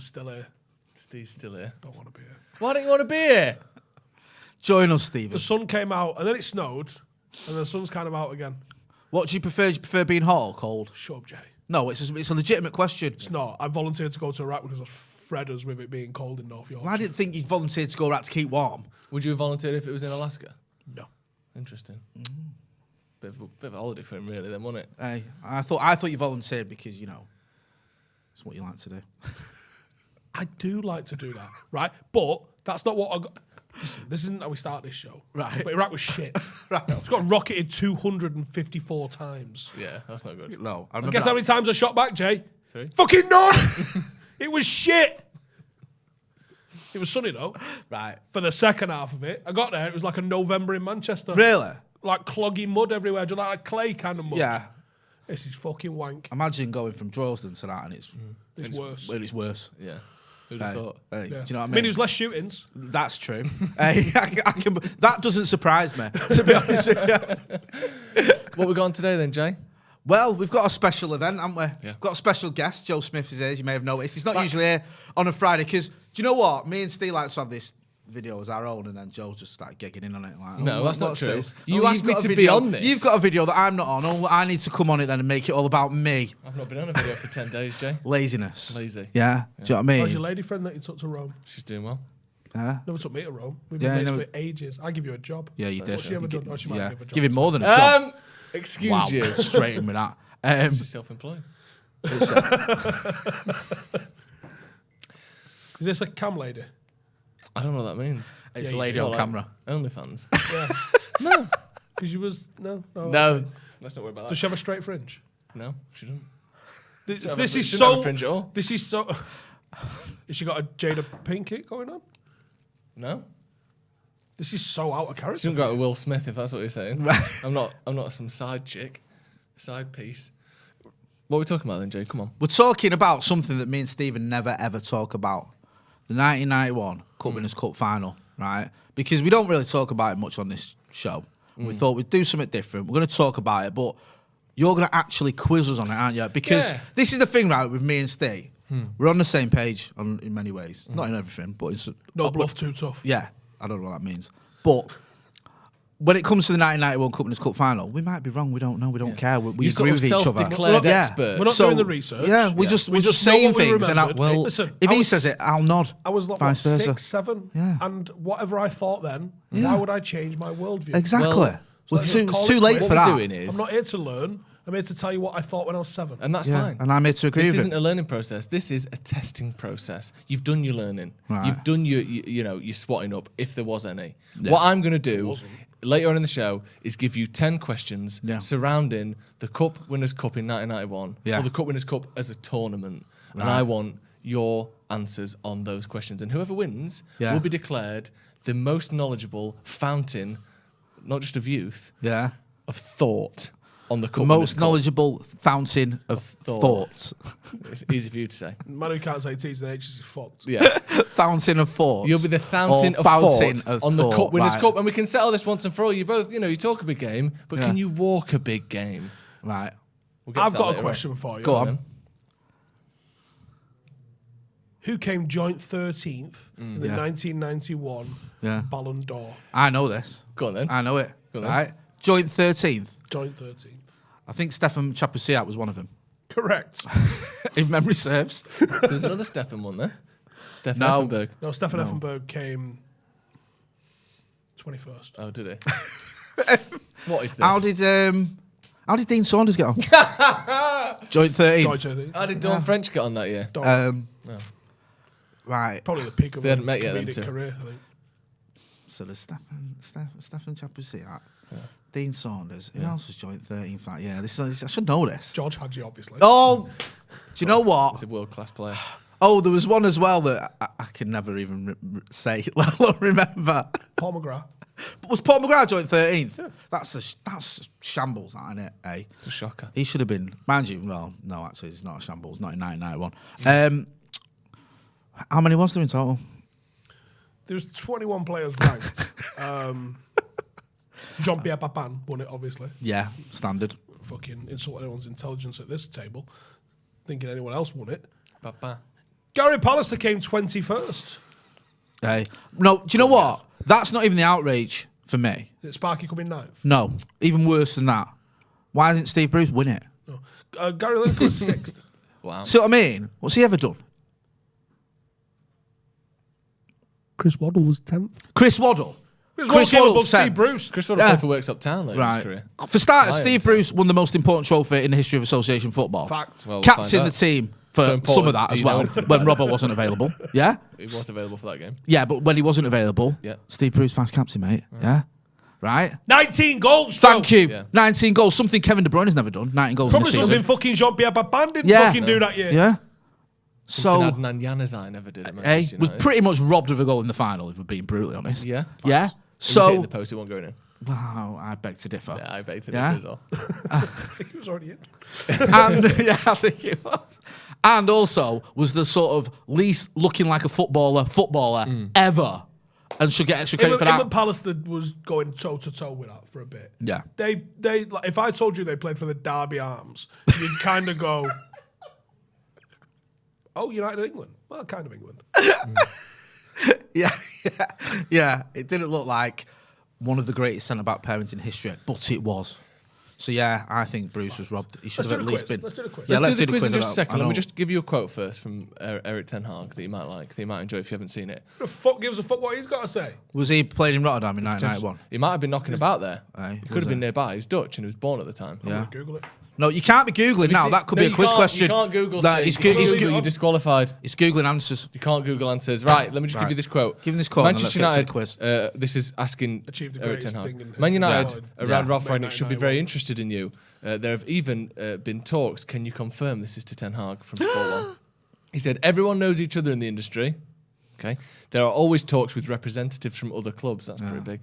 I'm still here. Steve's still here. Don't want to be here. Why don't you want to be here? Join us, Stephen. The sun came out, and then it snowed, and the sun's kind of out again. What do you prefer? Do you prefer being hot or cold? Shut up, Jay. No, it's a legitimate question. It's not. I volunteered to go to Iraq because of Fredders with it being cold in North Yorkshire. I didn't think you'd volunteer to go Iraq to keep warm. Would you have volunteered if it was in Alaska? No. Interesting. Bit of a holiday for him, really, then, wasn't it? Hey, I thought you volunteered because, you know, it's what you like to do. I do like to do that, right? But that's not what I got. Listen, this isn't how we start this show. Right. But Iraq was shit. Right. It's got rocketed 254 times. Yeah, that's not good. No, I And remember guess how many times I shot back, Jay? 3? Fucking none! It was shit. It was sunny, though. Right. For the second half of it. I got there, it was like a November in Manchester. Really? Like cloggy mud everywhere, just like clay kind of mud. Yeah. This is fucking wank. Imagine going from Droylsden to that and it's It's worse. well, it's worse. Yeah. Who'd have thought? Hey, Yeah. do you know what I I mean? mean, it was less shootings. That's true. Hey, I can, that doesn't surprise me, to be honest with you. What we got on today then, Jay? Well, we've got a special event, haven't we? Yeah. Got a special guest. Joe Smith is here, as you may have noticed. He's not usually here on a Friday because, do you know what? Me and Steve like to have this video as our own, and then Joe just started gigging in on it. Like, No, that's not what's true. this? You asked you've me got a to be video. on this. You've got a video that I'm not on. Oh, I need to come on it then and make it all about me. I've not been on a video for 10 days, Jay. Laziness. Lazy. Yeah. Do you know what I mean? How's your lady friend that you took to Rome? She's doing well. Yeah. Never took me to Rome. We've Yeah, been mates never- for ages. I give you a job. Yeah, you did. What's she ever done? Oh, she might yeah. give a job. Give him more than a job. Excuse Wow. you. Straight in with that. She's self-employed. Is this a cam lady? I don't know what that means. It's Yeah, a lady you on Well, camera. OnlyFans. Yeah. No. Because you was... No. No. Let's not worry about Does that. she have a straight fringe? No, she doesn't. This is she doesn't have a so... fringe at all. This is so... Has she got a Jada Pinkett going on? No. This is so out of She character. doesn't go to Will Smith, if that's what you're saying. I'm not some side chick. Side piece. What are we talking about then, Jay? Come on. We're talking about something that me and Stephen never ever talk about. The 1991 Cup Winners' Cup final, right? Because we don't really talk about it much on this show. We thought we'd do something different. We're going to talk about it, but you're going to actually quiz us on it, aren't you? Because this is the thing, right, with me and Steve. We're on the same page in many ways. Not in everything, but it's... No bluff too tough. Yeah, I don't know what that means. But... when it comes to the 1991 Cup Winners' Cup final, we might be wrong. We don't know. We don't care. We You're sort agree of with each other. self-declared expert. We're not doing the research. Yeah, we're just saying know what we things. And remembered. well, Listen, if I he was- says it, I'll nod. I was like, vice what, versa. 6, 7? Yeah. And whatever I thought then, Yeah. why would I change my worldview? Exactly. Well, Well, let's just call too it late quits. for What that. we're doing I'm is, not here to learn. I'm here to tell you what I thought when I was 7. and that's Yeah, fine. and I'm here to agree This with isn't him. a learning process. This is a testing process. You've done your learning. Right. You've done your swatting up, if there was any. What I'm going to do later on in the show is give you 10 questions surrounding the Cup Winners' Cup in 1991, or the Cup Winners' Cup as a tournament, and I want your answers on those questions. And whoever wins will be declared the most knowledgeable fountain, not just of youth, of thought on the Cup The Winners' most Cup. knowledgeable fountain of thoughts. Easy for you to say. Man who can't say T's and H's is fucked. Yeah. Fountain of thoughts. You'll be the fountain of thought on the Cup Winners' Cup, and we can settle this once and for all. You both, you talk a big game, but can you walk a big game? Right. We'll get to I've that got a later question for you. Go on. Who came joint 13th in the 1991 Ballon d'Or? I know this. Go on then. I know it. Go on then. Right. Joint 13th. Joint 13th. I think Stefan Chapuisiat was one of them. Correct. If memory serves. There was another Stefan one there. Stefan No. Effenberg. No, Stefan Effenberg came 21st. Oh, did he? What is this? How did Dean Saunders get on? Joint 13th. Joint 13th. How did Dawn French get on that year? Right. Probably the peak of They her hadn't met yet, them comedic two. career, I think. So there's Stefan Chapuisiat, Dean Saunders. Who else was joint 13th? Yeah, I should know this. George Hadji, obviously. Oh, do you know He's what? a world-class player. Oh, there was one as well that I can never even say, let alone remember. Paul McGrath. But was Paul McGrath joint 13th? Yeah. That's shambles, that, isn't it? Eh? It's a shocker. He should have been, mind you. Well, no, actually, it's not a shambles. Not in 1991. How many was there in total? There was 21 players ranked. Jean-Pierre Papin won it, obviously. Yeah, standard. Fucking insult anyone's intelligence at this table. Thinking anyone else won it. Papa. Gary Pallister came 21st. Hey. No, do you know what? That's not even the outrage for me. Is it Sparky coming 9th? No, even worse than that. Why didn't Steve Bruce win it? No. Gary Lineker was 6th. Wow. See what I mean? What's he ever done? Chris Waddle was 10th. Chris Waddle. Chris Waddle above Steve Bruce. Chris Waddle played for Works Uptown later in his career. For starters, Lions, Steve Bruce won the most important trophy in the history of association football. Fact. Well, we'll Captained find the team for So important. some of that Do as you know well, anything when about Robbo wasn't available. Yeah? He was available for that game. Yeah, but when he wasn't available, Yeah. Steve Bruce, vice captain, mate. Yeah? Right? 19 goals, Thank Joe. you. Yeah. 19 goals, something Kevin De Bruyne has never done. 19 goals Probably in the something season. fucking Jean-Pierre Papin didn't Yeah. fucking do that year. Yeah? Something So, Adnan Januzaj never did at hey, Manchester was United. pretty much robbed of a goal in the final, if we're being brutally honest. Yeah. Yeah? It was hitting So, the post, it wasn't going in. wow, I beg to differ. Yeah, I bet it Yeah? as well. He was already in. And yeah, I think it was. And also was the sort of least looking like a footballer ever, and should get extra credit for that. Him and Pallister was going toe-to-toe with that for a bit. Yeah. They like, if I told you they played for the Derby Arms, you'd kind of go, oh, United England. Well, kind of England. Yeah. It didn't look like one of the greatest centre-back pairings in history, but it was. So yeah, I think Bruce was robbed. He should Let's have do at the least quiz. been. Let's do the quiz. Yeah, Let's do the quiz in about- just a second. I Let me know. just give you a quote first from Erik Ten Hag that you might like, that you might enjoy if you haven't seen it. Who the fuck gives a fuck what he's got to say? Was he playing in Rotterdam in 1991? He might have been knocking about there. Aye, He could was have been he? nearby. He's Dutch and he was born at the time. Yeah. Google it. No, you can't be googling now. see- That could no, be a you quiz can't- question. You can't Google. No, Steve. he's You can't Google- Google, you're disqualified. He's googling answers. You can't Google answers. Right, let me just give you this quote. Give him this quote and Manchester let's get United. to the quiz. This is asking Achieved the Erik Ten greatest Hag. thing in Man United history. around Yeah. Ralph May Rangnick should be very 1991. interested in you. There have even been talks. Can you confirm this is to Ten Hag from Sport One? He said everyone knows each other in the industry. Okay, there are always talks with representatives from other clubs. That's pretty big.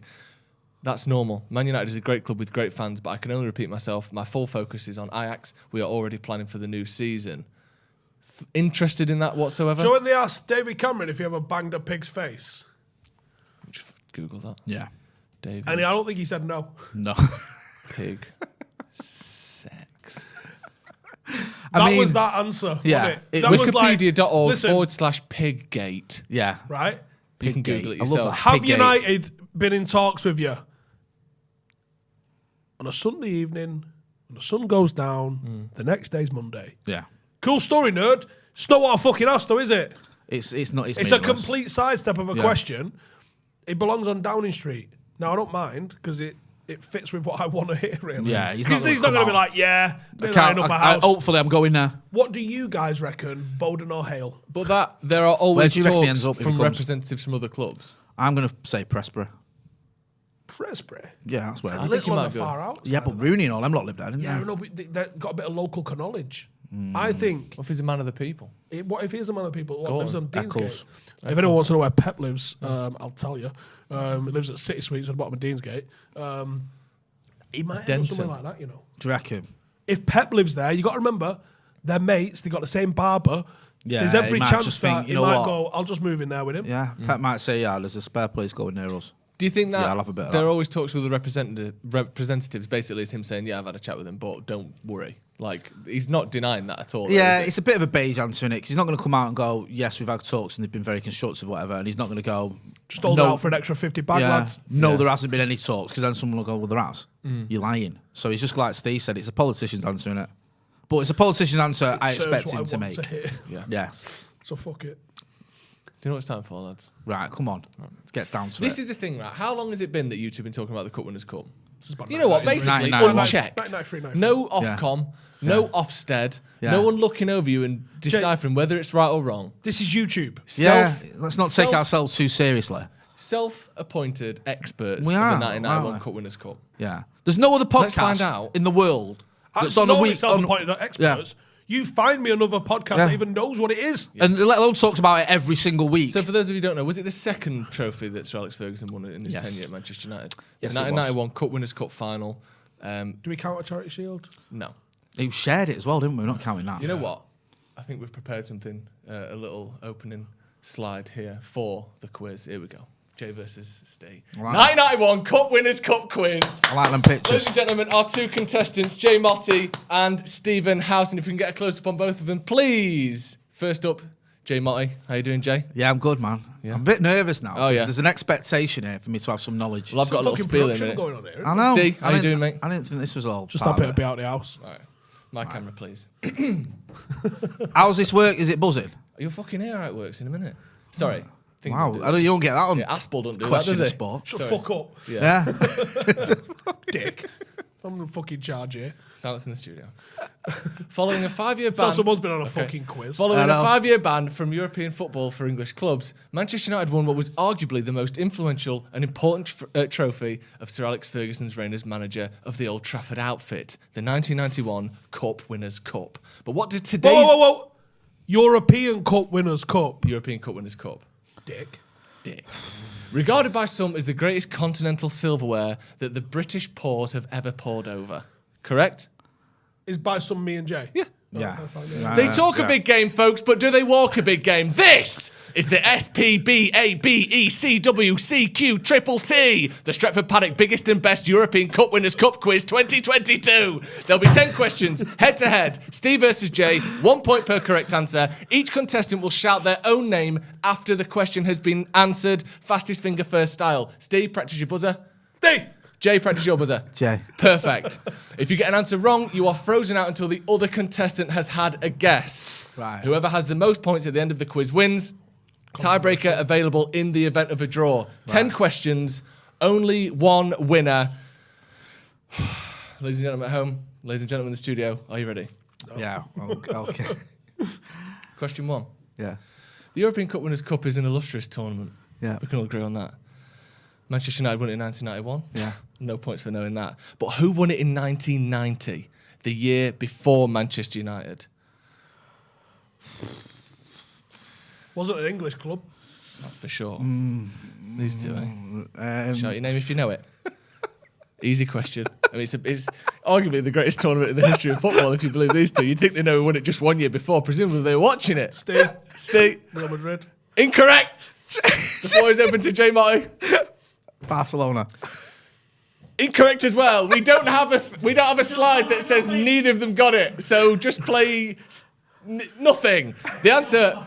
That's normal. Man United is a great club with great fans, but I can only repeat myself. My full focus is on Ajax. We are already planning for the new season. Interested in that whatsoever? So when they asked David Cameron if he ever banged a pig's face, Just Google that. Yeah. David and I don't think he said no. No. Pig sex. That was that answer. Yeah. Wasn't it? It- That was like, Wikipedia.org listen, /Piggate. Yeah. right? You can Google it I love yourself. that. Have Piggate. United been in talks with you on a Sunday evening when the sun goes down? The next day's Monday. Yeah. Cool story, nerd. It's not what I fucking asked, though, is it? It's not. It's a meaningless. complete sidestep of a question. It belongs on Downing Street. Now I don't mind because it fits with what I want to hear, really. Yeah, he's because not gonna he's not come going to be out. like, yeah, I they're can't- lining up a I- house. hopefully, I'm going there. What do you guys reckon, Bowden or Hale? But that there are always Where do you reckon he talks ends up if he from comes? representatives from other clubs. I'm going to say Pressbury. Presbury. Yeah, that's where. I I think Little you on might the go. far out. Yeah, but Rooney and all them lot lived there, didn't Yeah, they? no, but they've got a bit of local knowledge. I think. What if he's a man of the people? What if he is a man of people? What Go lives on. on Deansgate? Eccles. If anyone wants to know where Pep lives, I'll tell you. He lives at City Suites at the bottom of Deansgate. He might end up Denton. somewhere like that, you know. Do you reckon? If Pep lives there, you got to remember they're mates. They got the same barber. Yeah, There's he every might chance just that think, he you know might what? go, I'll just move in there with him. Yeah, Pep might say, yeah, there's a spare place going near us. Do you think that Yeah, I'll have a bit of there that. are always talks with the representatives? Basically, it's him saying, "Yeah, I've had a chat with him, but don't worry." Like he's not denying that at all. Yeah, is he? it's a bit of a beige answer in it because he's not going to come out and go, yes, we've had talks and they've been very constructive, whatever, and he's not going to go, Just hold no, out for an extra 50 bag, yeah, lads. no, Yeah. there hasn't been any talks because then someone will go, well, there has. You're lying. So he's just like Steve said, it's a politician's answer in it, but it's a politician's answer It I serves expect what him I to want make. hear. Yeah. Yeah, So fuck it. Do you know what it's time for, lads? right. Come on, let's get down to This it. is the thing, right? How long has it been that you two have been talking about the Cup Winners' Cup? This is about You know what? 1993. Basically, 99. unchecked. 1993, 94. No Yeah. Ofcom, no Ofsted, Yeah. no one looking over you and deciphering whether it's right or wrong. This is YouTube. Yeah, Self- let's not take self- ourselves too seriously. Self-appointed experts We of are, the 1991 aren't we? Cup Winners' Cup. Yeah, there's no other Let's find podcast out. in the world that's on not a only week. self-appointed experts. You find me another podcast that even knows what it is. And let alone talks about it every single week. So for those of you who don't know, was it the second trophy that Sir Alex Ferguson won in his Yes. tenure at Manchester United? Yes, the it was. 1991 Cup Winners' Cup final. Do we count a Charity Shield? No. He shared it as well, didn't we? We're not counting that. You know what? I think we've prepared something, a little opening slide here for the quiz. Here we go. Jay versus Steve. Right. 1991 Cup Winners' Cup quiz. I like them pictures. Ladies and gentlemen, our two contestants, Jay Motti and Stephen Howson. If we can get a close-up on both of them, please. First up, Jay Motti, how you doing, Jay? Yeah, I'm good, man. Yeah. I'm a bit nervous now. Oh, yeah. There's an expectation here for me to have some knowledge. Well, I've got a little spiel in it. Going on here. I know. Steve, how you doing, mate? I didn't think this was all. Just part happy of to be out of the house. All right. My camera, please. How's this work? Is it buzzing? You'll fucking hear how it works in a minute. Sorry. Wow, you don't get that on. Yeah, Aspel don't do Question that, does of it? sport. Shut the fuck up, Yeah. dick. I'm in fucking charge here. Silence in the studio. Following a 5-year ban. So someone's been on a fucking quiz. Following a 5-year ban from European football for English clubs, Manchester United won what was arguably the most influential and important trophy of Sir Alex Ferguson's reign as manager of the Old Trafford outfit, the 1991 Cup Winners' Cup. But what did today's Whoa. European Cup Winners' Cup. European Cup Winners' Cup? Dick. Regarded by some as the greatest continental silverware that the British pores have ever poured over. Correct? Is by some me and Jay. Yeah. Yeah. They talk a big game, folks, but do they walk a big game? This is the SPBABECWCQ the Stretford Paddock Biggest and Best European Cup Winners' Cup Quiz 2022. There'll be 10 questions, head-to-head, Steve versus Jay, 1 point per correct answer. Each contestant will shout their own name after the question has been answered, fastest finger first style. Steve, practice your buzzer. Steve! Jay, practice your buzzer. Jay. Perfect. If you get an answer wrong, you are frozen out until the other contestant has had a guess. Right. Whoever has the most points at the end of the quiz wins. Tiebreaker available in the event of a draw. 10 questions, only one winner. Ladies and gentlemen at home, ladies and gentlemen in the studio, are you ready? Yeah. Okay. Question 1. Yeah. The European Cup Winners' Cup is an illustrious tournament. Yeah. We can all agree on that. Manchester United won it in 1991. Yeah. No points for knowing that. But who won it in 1990, the year before Manchester United? Wasn't an English club. That's for sure. These two, eh? Shout your name if you know it. Easy question. I mean, it's arguably the greatest tournament in the history of football, if you believe these two. You'd think they know who won it just 1 year before. Presumably they were watching it. Steve. Real Madrid. Incorrect. The floor is open to Jay Motti. Barcelona. Incorrect as well. We don't have a slide that says neither of them got it. So just play nothing. The answer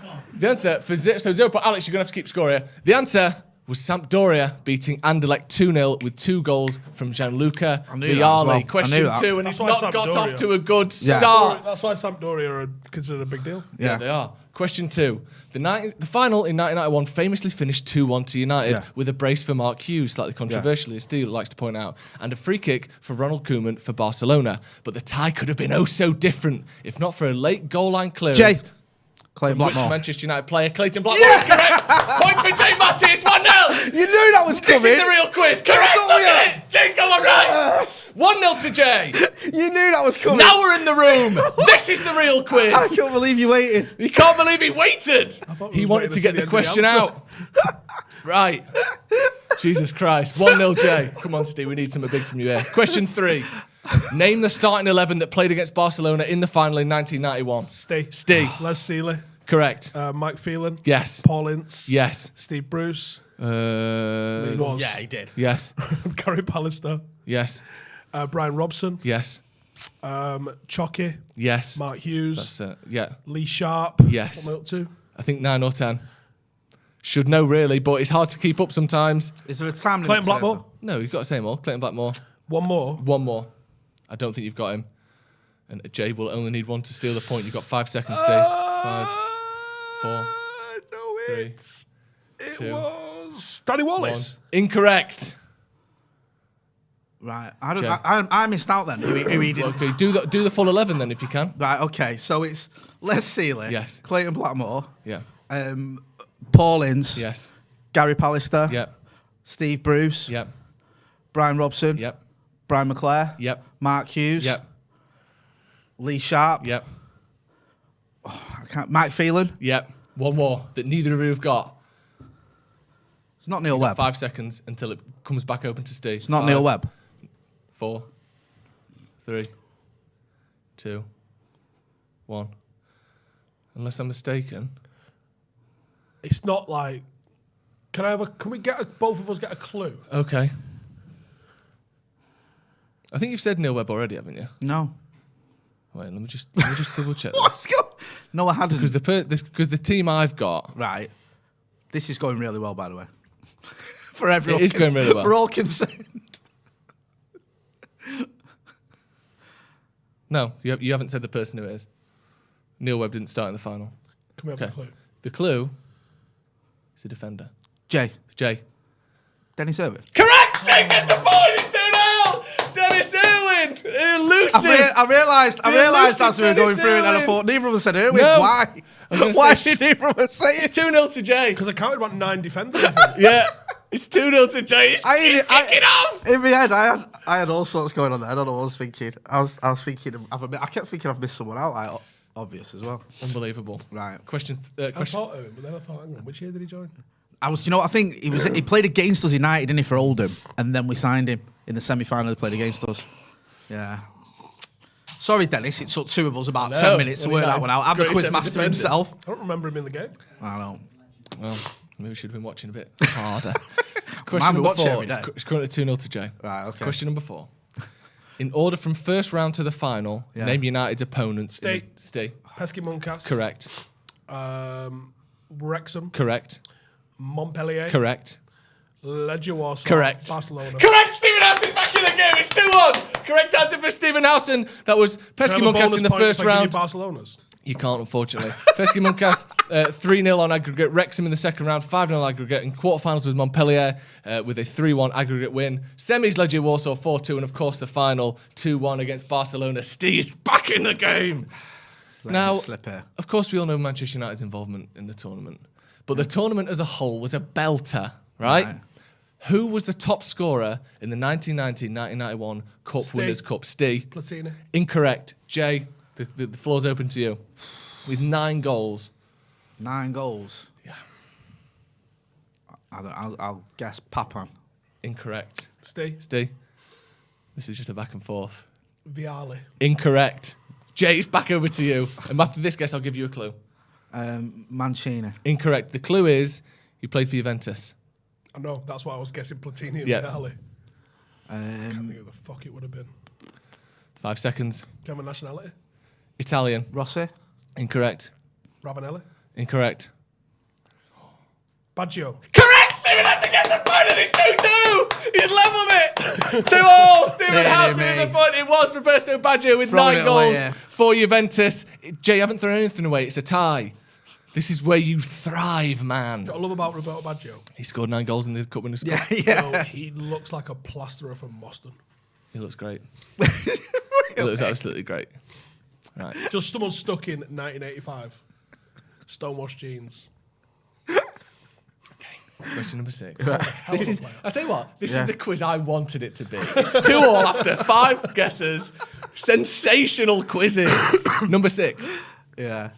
for so 0 point. Alex, you're gonna have to keep score here. The answer was Sampdoria beating Anderlecht 2-0 with 2 goals from Gianluca Vialli. Well. Question 2, and That's it's why not got Sampdoria. off to a good start. That's why Sampdoria are considered a big deal. Yeah, they are. Question 2. The final in 1991 famously finished 2-1 to United with a brace for Mark Hughes, slightly controversially, as Steve likes to point out, and a free kick for Ronald Koeman for Barcelona. But the tie could have been oh so different if not for a late goal line clearance. Jay. Clayton Which Blackmore. Manchester United player? Clayton Blackmore is correct. Point for Jay Motti. It's 1-0. You knew that was coming. This is the real quiz. Correct. Look at it. Jay's got one right. 1-0 to Jay. You knew that was coming. Now we're in the room. This is the real quiz. I can't believe you waited. You can't believe he waited. He wanted waiting to get see the end of question answer. out. Right. Jesus Christ. 1-0 Jay. Come on, Steve. We need something big from you here. Question 3. Name the starting 11 that played against Barcelona in the final in 1991. Steve. Les Seeley. Correct. Mike Phelan. Yes. Paul Ince. Yes. Steve Bruce. He Yeah, was. he did. Yes. Gary Pallister. Yes. Brian Robson. Yes. Chocky. Yes. Mark Hughes. That's it. Yeah. Lee Sharp. Yes. What am I up to? I think 9 or 10. Should know really, but it's hard to keep up sometimes. Is there a time limit? Clayton Blackmore. No, you've got to say more. Clayton Blackmore. One more. One more. I don't think you've got him. And Jay will only need one to steal the point. You've got 5 seconds, Steve. 5, 4, No, 3, it 2, was Danny 1. Wallace. Incorrect. Right. Jay. I missed out then. Who he did. Okay, do the full 11 then if you can. Right. Okay. So it's Les Seeley. Yes. Clayton Blackmore. Yeah. Paul Ince. Yes. Gary Pallister. Yep. Steve Bruce. Yep. Brian Robson. Yep. Brian McClare. Yep. Mark Hughes. Yep. Lee Sharp. Yep. Mike Phelan. Yep. One more that neither of you have got. It's not Neil Webb. 5 seconds until it comes back open to Steve. It's not Neil Webb. 4, 3, 2, 1. Unless I'm mistaken. It's not like. Can we get both of us get a clue? Okay. I think you've said Neil Webb already, haven't you? No. Wait, let me just double check this. What's going? No, I hadn't. Because the team I've got. Right. This is going really well, by the way. For everyone. It is going really well. For all concerned. No, you haven't said the person who it is. Neil Webb didn't start in the final. Can we have the clue? The clue is a defender. Jay. Jay. Dennis Irwin. Correct! Jay gets the point! It's 2-0! Dennis Irwin! Elusive! I realised as we were going through it, and I thought neither of us said Irwin. No. Why? Why did neither of us say it? It's 2-0 to Jay. Because I counted about 9 defenders. Yeah. It's 2-0 to Jay. He's kicking off! In my head, I had all sorts going on there. I don't know what I was thinking. I was thinking, I kept thinking I've missed someone out, like, obvious as well. Unbelievable. Right. Question. I thought Owen, but then I thought, hang on, which year did he join? I think he played against us United, didn't he, for Oldham, and then we signed him in the semi-final. He played against us. Yeah. Sorry, Dennis. It took two of us about 10 minutes to work that one out. I'm the quiz master himself. I don't remember him in the game. I don't. Well, maybe we should have been watching a bit harder. Man, Question we number watch it 4. every day. It's currently 2-0 to Jay. Right. Okay. Question number 4. In order from first round to the final, name United's opponents. Stay. Pesky Monkas. Correct. Wrexham. Correct. Montpellier. Correct. Legia Warsaw. Correct. Barcelona. Correct! Stephen Howson's back in the game. It's 2-1. Correct answer for Stephen Howson. That was Pesky Monkas in the first round. Barcelona's. You can't, unfortunately. Pesky Monkas, 3-0 on aggregate. Wrexham in the second round, 5-0 aggregate. In quarterfinals was Montpellier with a 3-1 aggregate win. Semis, Legia Warsaw 4-2. And, of course, the final 2-1 against Barcelona. Steve's back in the game. Now, of course, we all know Manchester United's involvement in the tournament. But the tournament as a whole was a belter, right? Who was the top scorer in the 1990-1991 Cup Winners' Cup? Steve. Platini. Incorrect. Jay, the floor's open to you. With 9 goals. 9 goals? Yeah. I'll guess Papan. Incorrect. Steve. This is just a back and forth. Vialli. Incorrect. Jay, it's back over to you. And after this guess, I'll give you a clue. Mancini. Incorrect. The clue is you played for Juventus. I know, that's why I was guessing Platini and Vialli. I can't think who the fuck it would have been. 5 seconds. Do you have a nationality? Italian. Rossi. Incorrect. Ravanelli. Incorrect. Baggio. Correct! Stephen Howson gets the point and it's 2-2! He's levelled it! 2-2! Stephen Howson with the point. It was Roberto Baggio with 9 goals for Juventus. Jay, you haven't thrown anything away. It's a tie. This is where you thrive, man. What I love about Roberto Baggio. He scored 9 goals in the Cup Winners' Cup. Yeah. He looks like a plasterer from Boston. He looks great. He looks absolutely great. Right. Just someone stuck in 1985. Stonewashed jeans. Question number 6. This is, I tell you what, this is the quiz I wanted it to be. It's 2-2 after 5 guesses. Sensational quizzing. Number 6. Yeah.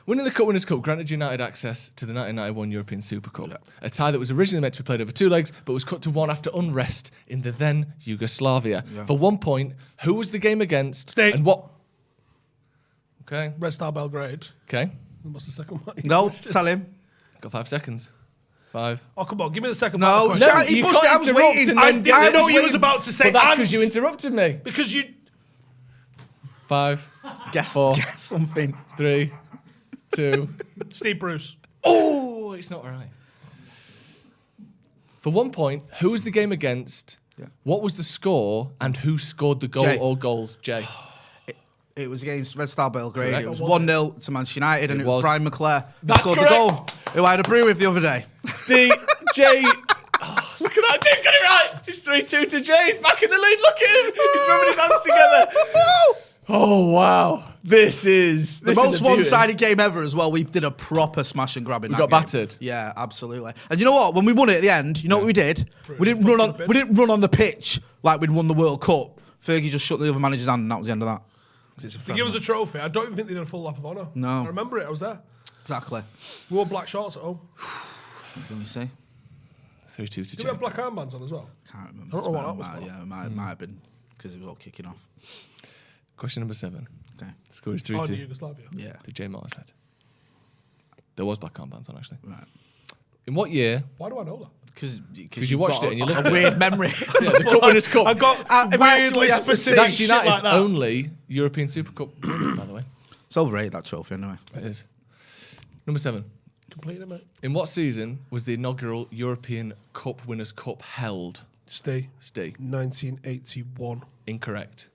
Winning the Cup Winners' Cup granted United access to the 1991 European Super Cup, a tie that was originally meant to be played over 2 legs, but was cut to 1 after unrest in the then Yugoslavia. Yeah. For 1 point, who was the game against? And what? Okay. Red Star Belgrade. Okay. What's the second one? No, tell him. Got 5 seconds. 5. Oh, come on, give me the second one. No, he pushed it. I was waiting. I know you was about to say, but that's because you interrupted me. Because you... 5. Guess 4. Guess something. 3. 2. Steve Bruce. Oh, it's not right. For 1 point, who was the game against? Yeah. What was the score? And who scored the goal or goals? Jay. It was against Red Star Belgrade. Correct. It was 1-0 to Manchester United, and it was Brian McClare who That's scored correct. the goal. Who I had a brew with the other day. Steve, Jay. Oh, look at that. Jay's got it right. It's 3-2 to Jay. He's back in the lead. Look at him. He's rubbing his hands together. Oh, wow. This is the most one-sided game ever as well. We did a proper smash and grab in that game. We got battered. Yeah, absolutely. And you know what? When we won it at the end, you know what we did? We didn't run on the pitch like we'd won the World Cup. Fergie just shut the other manager's hand, and that was the end of that. They give us a trophy. I don't even think they did a full lap of honour. No. I remember it. I was there. Exactly. We wore black shorts at home. What can you say? 3-2 to Jay. Did we have black armbands on as well? Can't remember. I don't know what that was for. Yeah, it might have been because it was all kicking off. Question number 7. Okay. The score is 3-2. Oh, Yugoslavia. Yeah. To Jay Marshhead. There was black armbands on, actually. Right. In what year? Why do I know that? Because you watched it and you loved a weird memory. Yeah, the Cup Winners' Cup. I got weirdly specific That's shit United's like that. only European Super Cup winner, by the way. It's overrated, that trophy, anyway. It is. Number 7. Completely, mate. In what season was the inaugural European Cup Winners' Cup held? Steve. 1981. Incorrect.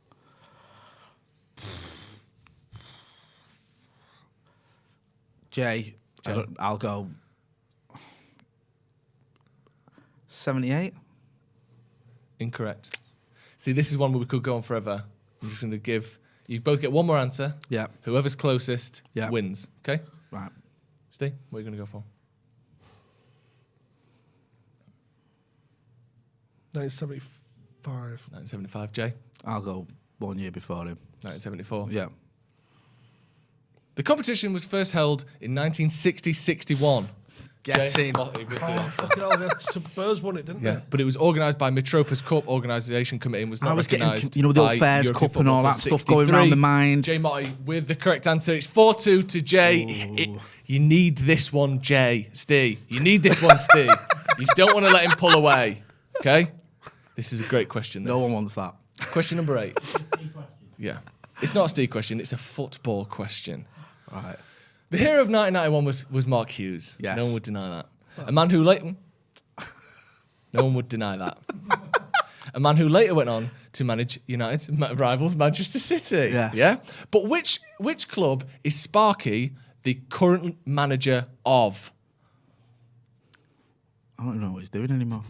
Jay. I'll go 78. Incorrect. See, this is one where we could go on forever. I'm just going to give... You both get one more answer. Yeah. Whoever's closest wins. Okay? Right. Steve, what are you going to go for? 1975. 1975. Jay? I'll go 1 year before him. 1974. Yeah. The competition was first held in 1960-61. Get in. Fucking hell, Spurs won it, didn't they? But it was organised by Metropus Cup Organisation Committee and was not recognised. You know, the old Fairs Cup and all that stuff going around the mind. Jay Motti with the correct answer. It's 4-2 to Jay. You need this one, Jay. Steve. You need this one, Steve. You don't want to let him pull away. Okay? This is a great question. No one wants that. Question number 8. Yeah. It's not a Steve question. It's a football question. Right. The hero of 1991 was Mark Hughes. Yes. No one would deny that. A man who later... No one would deny that. A man who later went on to manage United's rivals Manchester City. Yes. Yeah? But which club is Sparky the current manager of? I don't know what he's doing anymore.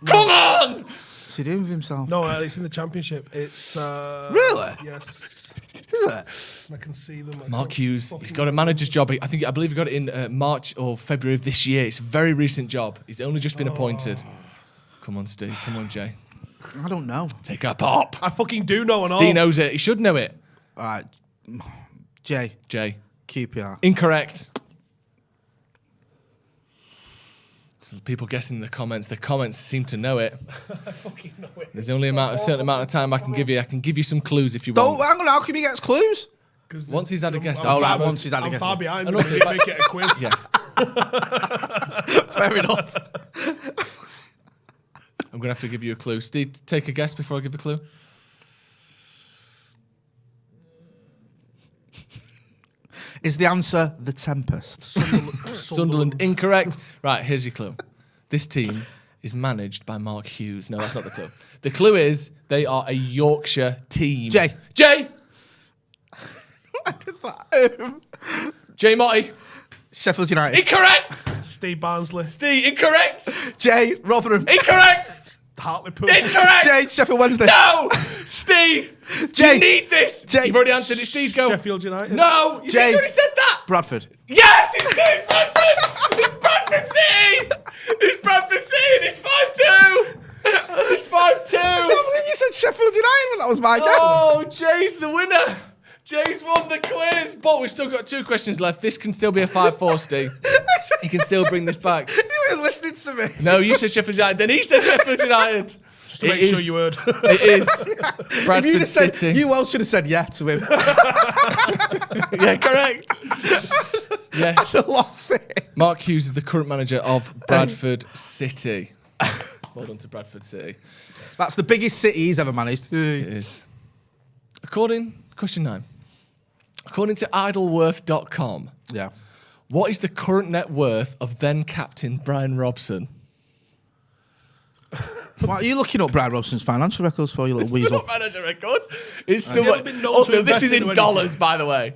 Come on! What's he doing with himself? No, it's in the Championship. It's... Really? Yes. Is it? I can see them. Mark Hughes, he's got a manager's job. I believe he got it in March or February of this year. It's a very recent job. He's only just been appointed. Come on, Steve. Come on, Jay. I don't know. Take a pop. I fucking do know and all. Steve knows it. He should know it. All right. Jay. QPR. Incorrect. So people guessing in the comments. The comments seem to know it. I fucking know it. There's only a certain amount of time I can give you. I can give you some clues if you want. Hang on, how come he gets clues? Once he's had a guess. Once he's had a guess. I'm far behind. And also, make it a quiz. Yeah. Fair enough. I'm going to have to give you a clue. Steve, take a guess before I give a clue. Is the answer The Tempest? Sunderland. Incorrect. Right, here's your clue. This team is managed by Mark Hughes. No, that's not the clue. The clue is they are a Yorkshire team. Jay. I did that. Jay Motti. Sheffield United. Incorrect. Steve Barnsley. Steve. Incorrect. Jay. Rotherham. Incorrect. Hartlepool. Incorrect. Jay. Sheffield Wednesday. No. Steve. Jay. You need this. Jay. You've already answered it. Steve's go. Sheffield United. No. Jay. You already said that. Bradford. Yes, it's Bradford. It's Bradford City. It's Bradford City. It's 5-2. It's 5-2. I can't believe you said Sheffield United when that was my guess. Oh, Jay's the winner. Jay's won the quiz. But we've still got 2 questions left. This can still be a 5-4, Steve. He can still bring this back. He was listening to me. No, you said Sheffield United. Then he said Sheffield United. Just to make sure you heard. It is Bradford City. You all should have said yeah to him. Yeah, correct. Yes. That's a lost thing. Mark Hughes is the current manager of Bradford City. Well done to Bradford City. That's the biggest city he's ever managed. It is. Question 9. According to idleworth.com, Yeah. what is the current net worth of then captain Brian Robson? What, are you looking up Brian Robson's financial records for, you little weasel? Financial records. It's Has he ever been known to also, this invest is in into dollars, by the way.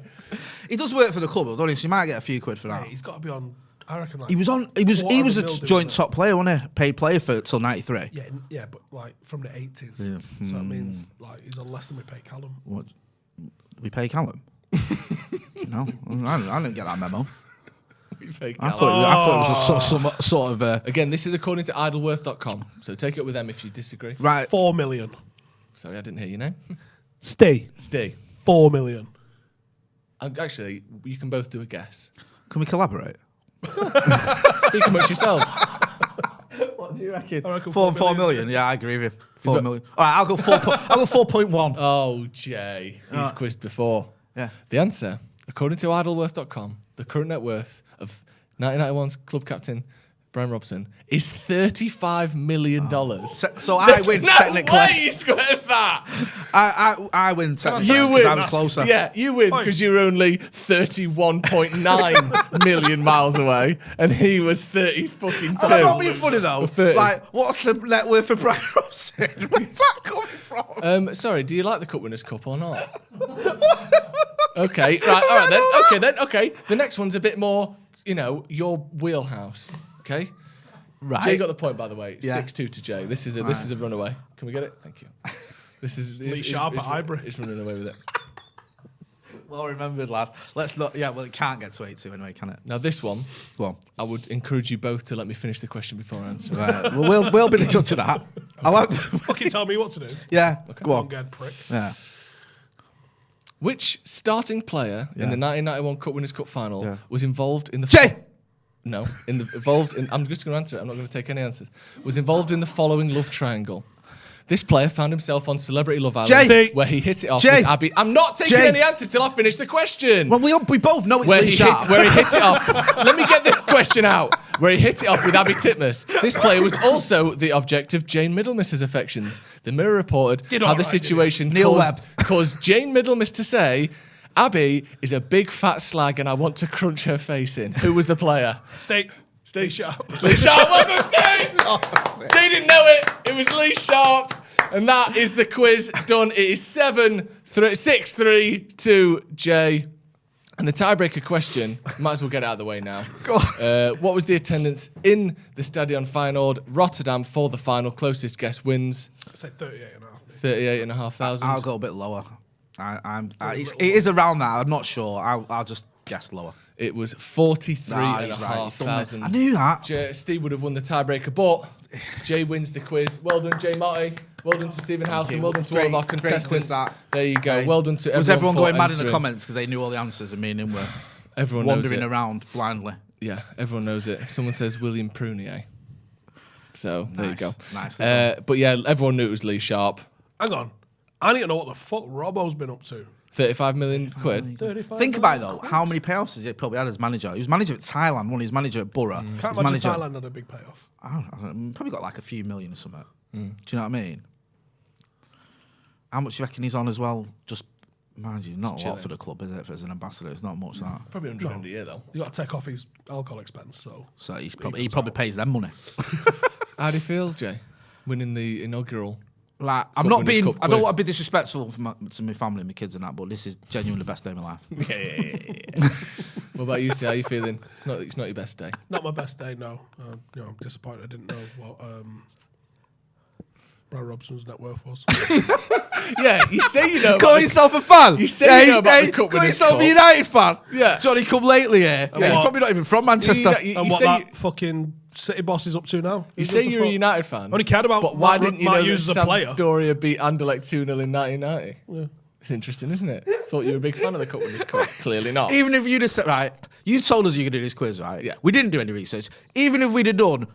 He does work for the club, don't he? So he might get a few quid for that. Hey, he's got to be on. I reckon. Like, He was on. He was quarter a of a mil joint doing top player, wasn't he? Paid player for till '93. Yeah, but like from the 80s. So that means like he's on less than we pay Callum. What? We pay Callum? No, I didn't get that memo. I thought it was some sort of. Again, this is according to idleworth.com. So take it with them if you disagree. Right. 4 million. Sorry, I didn't hear your name. Stay. 4 million. Actually, you can both do a guess. Can we collaborate? Speak amongst yourselves. What do you reckon? I reckon 4 million. Yeah, I agree with you. 4 million. All right, I'll go 4. I'll go 4.1. Oh, Jay. He's quizzed before. Yeah. The answer, according to idleworth.com, the current net worth of 1991's club captain Brian Robson, is $35 million. So I win technically. No way you squared that. I win technically. You win. I was closer. Yeah, you win because you're only 31.9 million miles away, and he was 30 fucking 2. Is that not being funny though? 30. Like, what's the net worth for Brian Robson? Where's that coming from? Sorry, do you like the Cup Winners' Cup or not? Okay, right, all right then. Okay. The next one's a bit more, your wheelhouse. Okay. Right. Jay got the point, by the way. Yeah. 6-2 to Jay. This is a runaway. Can we get it? Thank you. This is Lee Sharp at Highbury. He's running away with it. Well remembered, lad. Let's not. Yeah, well, it can't get to 8-2 anyway, can it? Now this one, Go on. I would encourage you both to let me finish the question before I answer. Right. Well, we'll be the judge of that. I like. Fucking tell me what to do. Yeah. Go on. Long-haired prick. Yeah. Which starting player in the 1991 Cup Winners' Cup final was involved in the... Jay! No, I'm just going to answer it. I'm not going to take any answers. Was involved in the following love triangle. This player found himself on Celebrity Love Island, where he hit it off with Abby. I'm not taking any answers till I finish the question. Well, we both know it's Lee Sharp. Where he hit it off. Let me get the question out. Where he hit it off with Abby Titmus. This player was also the object of Jane Middlemis's affections. The Mirror reported how the situation caused Jane Middlemis to say, Abby is a big fat slag and I want to crunch her face in. Who was the player? Steve. Lee Sharp. It's Lee Sharp. Well done, Steve. Jay didn't know it. It was Lee Sharp. And that is the quiz done. It is 6-3 to Jay. And the tiebreaker question, might as well get it out of the way now. Go on. What was the attendance in the Stadion Feyenoord Rotterdam for the final? Closest guess wins. I'd say 38.5. 38,500. I'll go a bit lower. It is around that. I'm not sure. I'll just guess lower. It was 43,500. I knew that. Steve would have won the tiebreaker, but Jay wins the quiz. Well done, Jay Marty. Well done to Stephen Howson. Well done to all of our contestants. There you go. Well done to everyone. Was everyone going mad in the comments because they knew all the answers and me and him were wandering around blindly? Yeah, everyone knows it. Someone says William Prunier. So there you go. Nice. But yeah, everyone knew it was Lee Sharp. Hang on. I need to know what the fuck Robbo's been up to. 35 million quid. Think about it though. How many payoffs has he probably had as manager? He was manager at Thailand. He was manager at Borough. Can't imagine Thailand had a big payoff. I don't know, probably got like a few million or something. Do you know what I mean? How much do you reckon he's on as well? Just mind you, not a lot for the club, is it? As an ambassador, it's not much that. Probably 100 a year though. You got to take off his alcohol expense, so he probably pays them money. How do you feel, Jay, winning the inaugural? Like, I don't want to be disrespectful to my family and my kids and that, but this is genuinely the best day of my life. Yeah. What about you, Steve? How are you feeling? It's not your best day. Not my best day, no. I'm disappointed I didn't know what Brian Robson's net worth was. Yeah, you say you know. Call yourself a fan. You say you know about the Cup. Call yourself a United fan. Yeah. Johnny come lately here. Yeah. You're probably not even from Manchester. And what that fucking City boss is up to now. You say you're a United fan. Only cared about but why didn't you know that Sampdoria beat Anderlecht 2-0 in 1990? Yeah. It's interesting, isn't it? Thought you were a big fan of the Cup Winners' Cup. Clearly not. Even if you'd have said, right, you told us you could do this quiz, right? Yeah. We didn't do any research. Even if we'd have done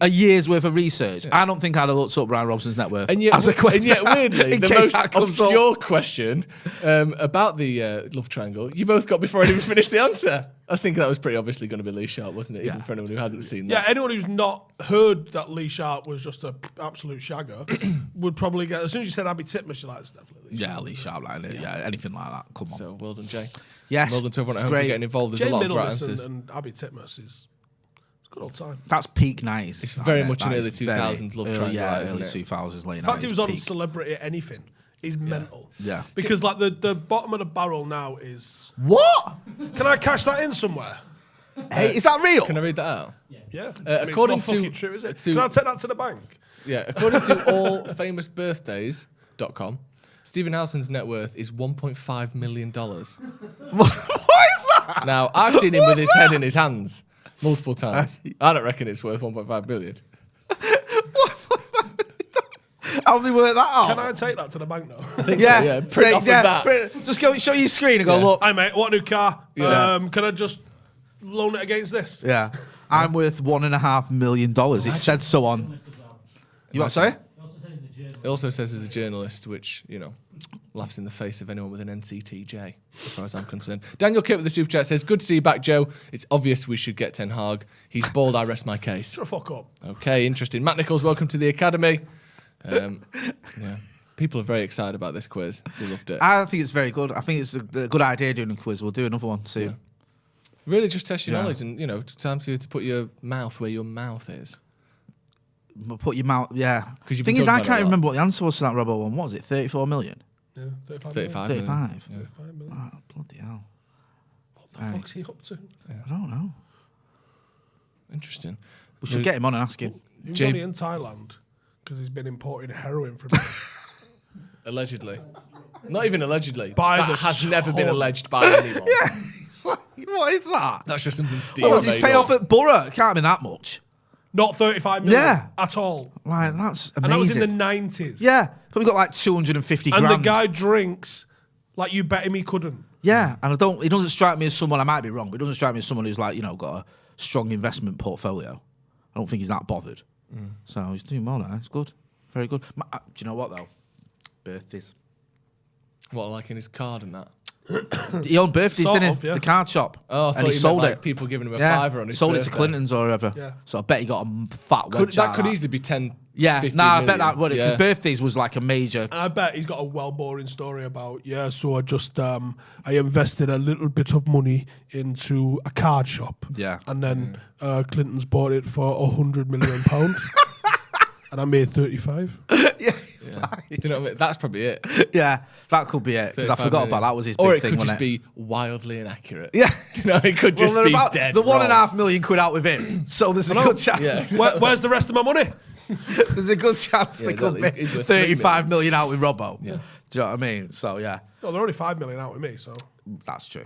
a year's worth of research, I don't think I'd have looked up Brian Robson's net worth as a quiz. And yet weirdly, the most obscure question about the love triangle, you both got before I even finished the answer. I think that was pretty obviously going to be Lee Sharp, wasn't it? Even for anyone who hadn't seen that. Yeah, anyone who's not heard that Lee Sharp was just an absolute shagger would probably get, as soon as you said Abby Titmus, you're like, it's definitely Lee Sharp. Lee Sharp, like it. Yeah, anything like that. Come on. So well done, Jay. Yes. Well done to everyone at home for getting involved. There's a lot of right answers. And Abby Titmus is good old time. That's peak 90s. It's very much an early 2000s love triangle. Yeah, early 2000s, late 90s. In fact, he was on Celebrity Anything. Is mental. Yeah. Because like the bottom of the barrel now is... What? Can I cash that in somewhere? Hey, is that real? Can I read that out? Yeah. According it's not fucking true, is it? Can I take that to the bank? Yeah. According to allfamousbirthdays.com, Stephen Howson's net worth is $1.5 million. What is that? Now, I've seen him with his head in his hands multiple times. I don't reckon it's worth 1.5 billion. How do they work that out? Can I take that to the bank now? I think so, yeah. Print off of that. Just go show your screen and go, look. Hi, mate, what new car? Yeah. Can I just loan it against this? Yeah. I'm worth $1.5 million. It said so on. You what, sorry? It also says he's a journalist, which, laughs in the face of anyone with an NCTJ, as far as I'm concerned. Daniel Kit with the super chat says, "Good to see you back, Joe. It's obvious we should get Ten Hag. He's bald. I rest my case." Shut the fuck up. Okay, interesting. Matt Nichols, welcome to the academy. Yeah, people are very excited about this quiz. They loved it. I think it's very good. I think it's a good idea doing a quiz. We'll do another one soon. Yeah. Really, just test your knowledge, and time for you to put your mouth where your mouth is. Put your mouth, yeah. Because the thing is, I can't remember what the answer was to that Robbo one. What was it? 34 million. Yeah, 35 million. 35 million. Oh, bloody hell. What the fuck's he up to? I don't know. Interesting. We should get him on and ask him. He's only in Thailand because he's been importing heroin from Allegedly. Not even allegedly. By that the has never been ton. alleged by anyone. What is that? That's just something Steve What was his made payoff up. at Borough? It can't be that much. Not 35 million Yeah. at all. Like, that's amazing. And that was in the 90s. Yeah. Probably got like 250 And grand. the guy drinks like you bet him he couldn't. Yeah, and he doesn't strike me as someone, I might be wrong, but he doesn't strike me as someone who's like, got a strong investment portfolio. I don't think he's that bothered. So he's doing well now. It's good. Very good. Do you know what, though? Birthdays. What, like in his card and that? He owned birthdays, Sort didn't of, he? yeah. The card shop. Oh, I thought and he you sold meant, it. like, people giving him a Yeah. fiver on his sold birthday. it to Clintons or whatever. Yeah. So I bet he got a fat wedge That out could of easily be 10, Yeah, 15 I bet million. that would. Because birthdays was like a major. And I bet he's got a well-boring story about, so I just, I invested a little bit of money into a card shop. Yeah. And then Clinton's bought it for £100 million. And I made 35. Yeah. Do you know what I mean? That's probably it. Yeah, that could be it. Because I 35 forgot million. about that was his big Or it thing, could wasn't just be wildly inaccurate. Yeah. It could just they're be about dead the wrong. £1.5 million out with him. So there's a good chance. Yeah. Where's the rest of my money? There's a good chance they could exactly. be He's worth 3 35 million out with Robbo. Yeah. Do you know what I mean? So yeah, No, they're only 5 million out with me, so. that's true.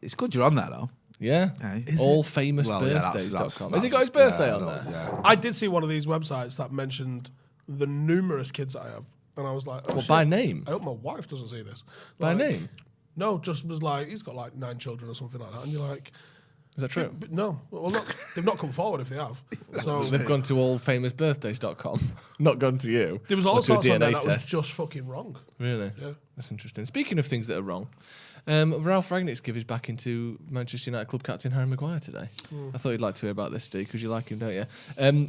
It's good you're on there though. Yeah. Is All it? famous Well, yeah, birthdays.com. Has he got his birthday on there? Yeah. I did see one of these websites that mentioned the numerous kids that I have. And I was like, oh, Well, shit. by name? I hope my wife doesn't see this. By Like, name? No, just was like, he's got like 9 children or something like that. And you're like, Is that true? but no. Well, they've not come forward if they have. So They've gone to allfamousbirthdays.com, not gone to you. there was or all to a sorts on there DNA that was test. just fucking wrong. Really? Yeah. That's interesting. Speaking of things that are wrong, Ralph Rangnick's give his back into Manchester United club captain Harry Maguire today. I thought you'd like to hear about this, Steve, because you like him, don't you?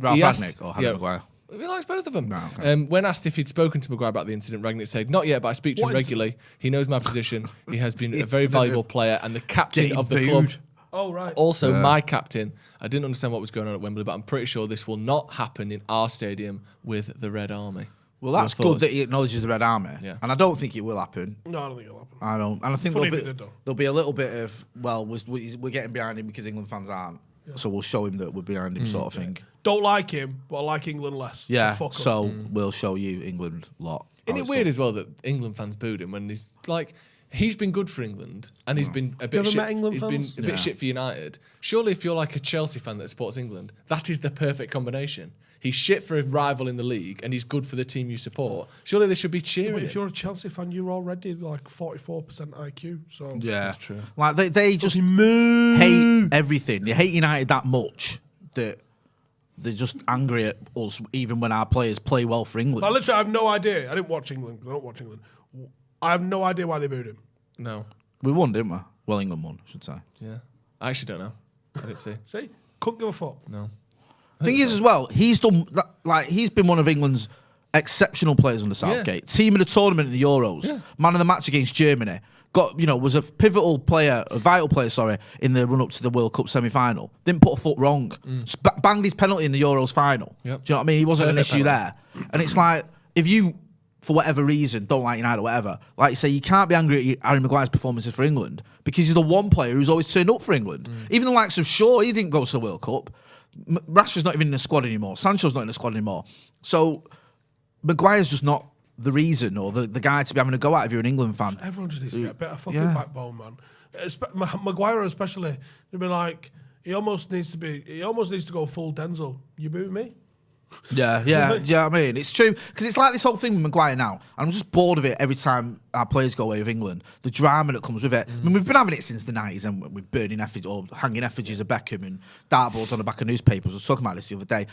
Ralph he Rangnick or Harry Maguire? He likes both of them. No, okay. When asked if he'd spoken to Maguire about the incident, Rangnick said, "Not yet, but I speak to him What regularly. He knows my position. He has been a very Incident valuable of player and the captain getting of the booed. club. Oh, right. Also, my captain. I didn't understand what was going on at Wembley, but I'm pretty sure this will not happen in our stadium with the Red Army." Well, that's Your good thoughts? that he acknowledges the Red Army. Yeah. And I don't think it will happen. No, I don't think it'll happen. I don't. And I think Funny there'll if it did, though. be a little bit of, we're getting behind him because England fans aren't. So we'll show him that we're behind him, sort of thing. Don't like him, but I like England less. Yeah. So fuck 'em. So we'll show you England lot. Isn't it weird as well that England fans booed him when he's like, he's been good for England and he's been a bit ever shit. met England He's been fans? a bit shit for United. Surely, if you're like a Chelsea fan that supports England, that is the perfect combination. He's shit for a rival in the league and he's good for the team you support. Surely they should be cheering. But if him. you're a Chelsea fan, you're already like 44% IQ. So Yeah. That's true. Like they just hate everything. They hate United that much that they're just angry at us even when our players play well for England. I literally have no idea. I didn't watch England. I don't watch England. I have no idea why they booed him. No. We won, didn't we? Well, England won, I should say. Yeah. I actually don't know. I didn't see. See? Couldn't give a fuck. No. Thing is, as well, he's done like he's been one of England's exceptional players under Southgate. Team of the tournament in the Euros, man of the match against Germany. Was a pivotal player, a vital player, sorry, in the run up to the World Cup semi-final. Didn't put a foot wrong. Banged his penalty in the Euros final. Yep. Do you know what I mean? He wasn't Perfect an issue penalty. there. And it's like if you, for whatever reason, don't like United or whatever, like you say, you can't be angry at Harry Maguire's performances for England because he's the one player who's always turned up for England. Even the likes of Shaw, he didn't go to the World Cup. Rashford's not even in the squad anymore. Sancho's not in the squad anymore. So Maguire's just not the reason or the guy to be having a go at if you're an England fan. Everyone just needs to get a better fucking backbone, man. Maguire especially. They'd be like, he almost needs to go full Denzel. You boo me? Yeah, do you know what I mean? It's true, because it's like this whole thing with Maguire now. I'm just bored of it every time our players go away with England. The drama that comes with it. I mean, we've been having it since the 90s, and with burning effigies or hanging effigies of Beckham and dartboards on the back of newspapers. I was talking about this the other day.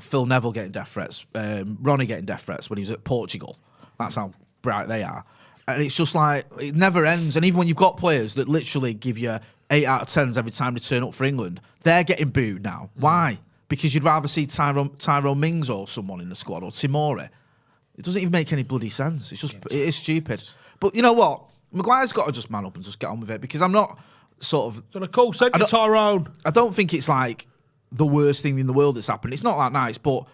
Phil Neville getting death threats, Ronnie getting death threats when he was at Portugal. That's how bright they are. And it's just like, it never ends. And even when you've got players that literally give you 8 out of 10s every time they turn up for England, they're getting booed now. Why? Because you'd rather see Tyrone Mings or someone in the squad, or Timori. It doesn't even make any bloody sense. It's just, it is stupid. But you know what? Maguire's got to just man up and just get on with it, because I'm not sort of... Done a cool sent you Tyrone. I don't think it's like the worst thing in the world that's happened. It's not that nice, but...